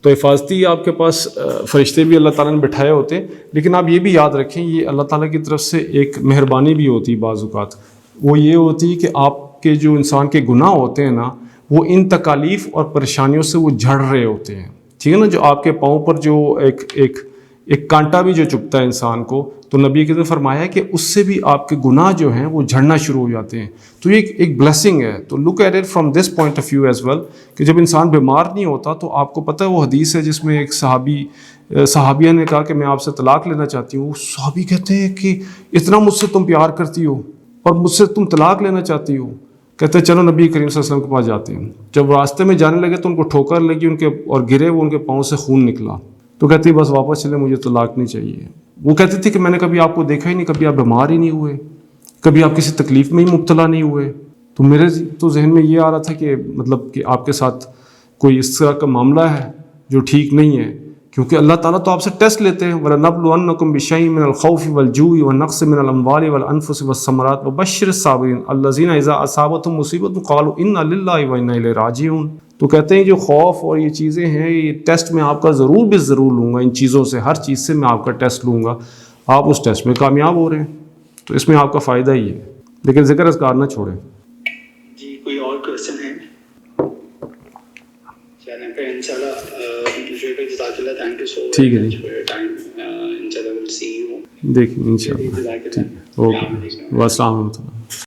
A: تو حفاظتی آپ کے پاس فرشتے بھی اللہ تعالیٰ نے بٹھائے ہوتے ہیں، لیکن آپ یہ بھی یاد رکھیں یہ اللہ تعالیٰ کی طرف سے ایک مہربانی بھی ہوتی ہے. بعض اوقات وہ یہ ہوتی ہے کہ آپ کے جو انسان کے گناہ ہوتے ہیں نا، وہ ان تکالیف اور پریشانیوں سے وہ جھڑ رہے ہوتے ہیں. ٹھیک ہے نا، جو آپ کے پاؤں پر جو ایک کانٹا بھی جو چبھتا ہے انسان کو، تو نبی کے نے فرمایا ہے کہ اس سے بھی آپ کے گناہ جو ہیں وہ جھڑنا شروع ہو جاتے ہیں. تو یہ ایک بلیسنگ ہے. تو look at it from this point of view as well, کہ جب انسان بیمار نہیں ہوتا تو آپ کو پتہ ہے وہ حدیث ہے جس میں ایک صحابیہ نے کہا کہ میں آپ سے طلاق لینا چاہتی ہوں. صحابی کہتے ہیں کہ اتنا مجھ سے تم پیار کرتی ہو اور مجھ سے تم طلاق لینا چاہتی ہو. کہتے ہیں چلو نبی کریم صلی اللہ علیہ وسلم کے پاس جاتے ہیں. جب راستے میں جانے لگے تو ان کو ٹھوکر لگی ان کے اور گرے، وہ ان کے پاؤں سے خون نکلا. تو کہتی بس واپس چلے، مجھے طلاق نہیں چاہیے. وہ کہتی تھی کہ میں نے کبھی آپ کو دیکھا ہی نہیں، کبھی آپ بیمار ہی نہیں ہوئے، کبھی آپ کسی تکلیف میں ہی مبتلا نہیں ہوئے. تو میرے تو ذہن میں یہ آ رہا تھا کہ مطلب کہ آپ کے ساتھ کوئی اس طرح کا معاملہ ہے جو ٹھیک نہیں ہے، کیونکہ اللہ تعالیٰ تو آپ سے ٹیسٹ لیتے ہیں. وَلَنَبْلُوَنَّكُمْ بِشَيْءٍ مِّنَ الْخَوْفِ وَالْجُوعِ وَالنَّقْصِ مِّنَ الْأَمْوَالِ وَالْأَنفُسِ وَالثَّمَرَاتِ وَبَشِّرِ الصَّابِرِينَ الَّذِينَ إِذَا أَصَابَتْهُمْ مُصِيبَةٌ قَالُوا إِنَّا لِلَّهِ وَإِنَّا إِلَيْهِ رَاجِعُونَ. تو کہتے ہیں جو خوف اور یہ چیزیں ہیں، یہ ٹیسٹ میں آپ کا ضرور لوں گا. ان چیزوں سے، ہر چیز سے میں آپ کا ٹیسٹ لوں گا. آپ اس ٹیسٹ میں کامیاب ہو رہے ہیں تو اس میں آپ کا فائدہ ہی ہے، لیکن ذکر اذکار نہ چھوڑیں.
B: جی کوئی اور کویشچن ہے؟ چلیں پھر انشاءاللہ جزاک اللہ، تھینک یو سو مچ
A: ٹھیک ہے جی،
B: فار یور ٹائم. انشاءاللہ ول سی یو.
A: دیکھیں انشاءاللہ. ٹھیک ہے، اوکے، السلام علیکم.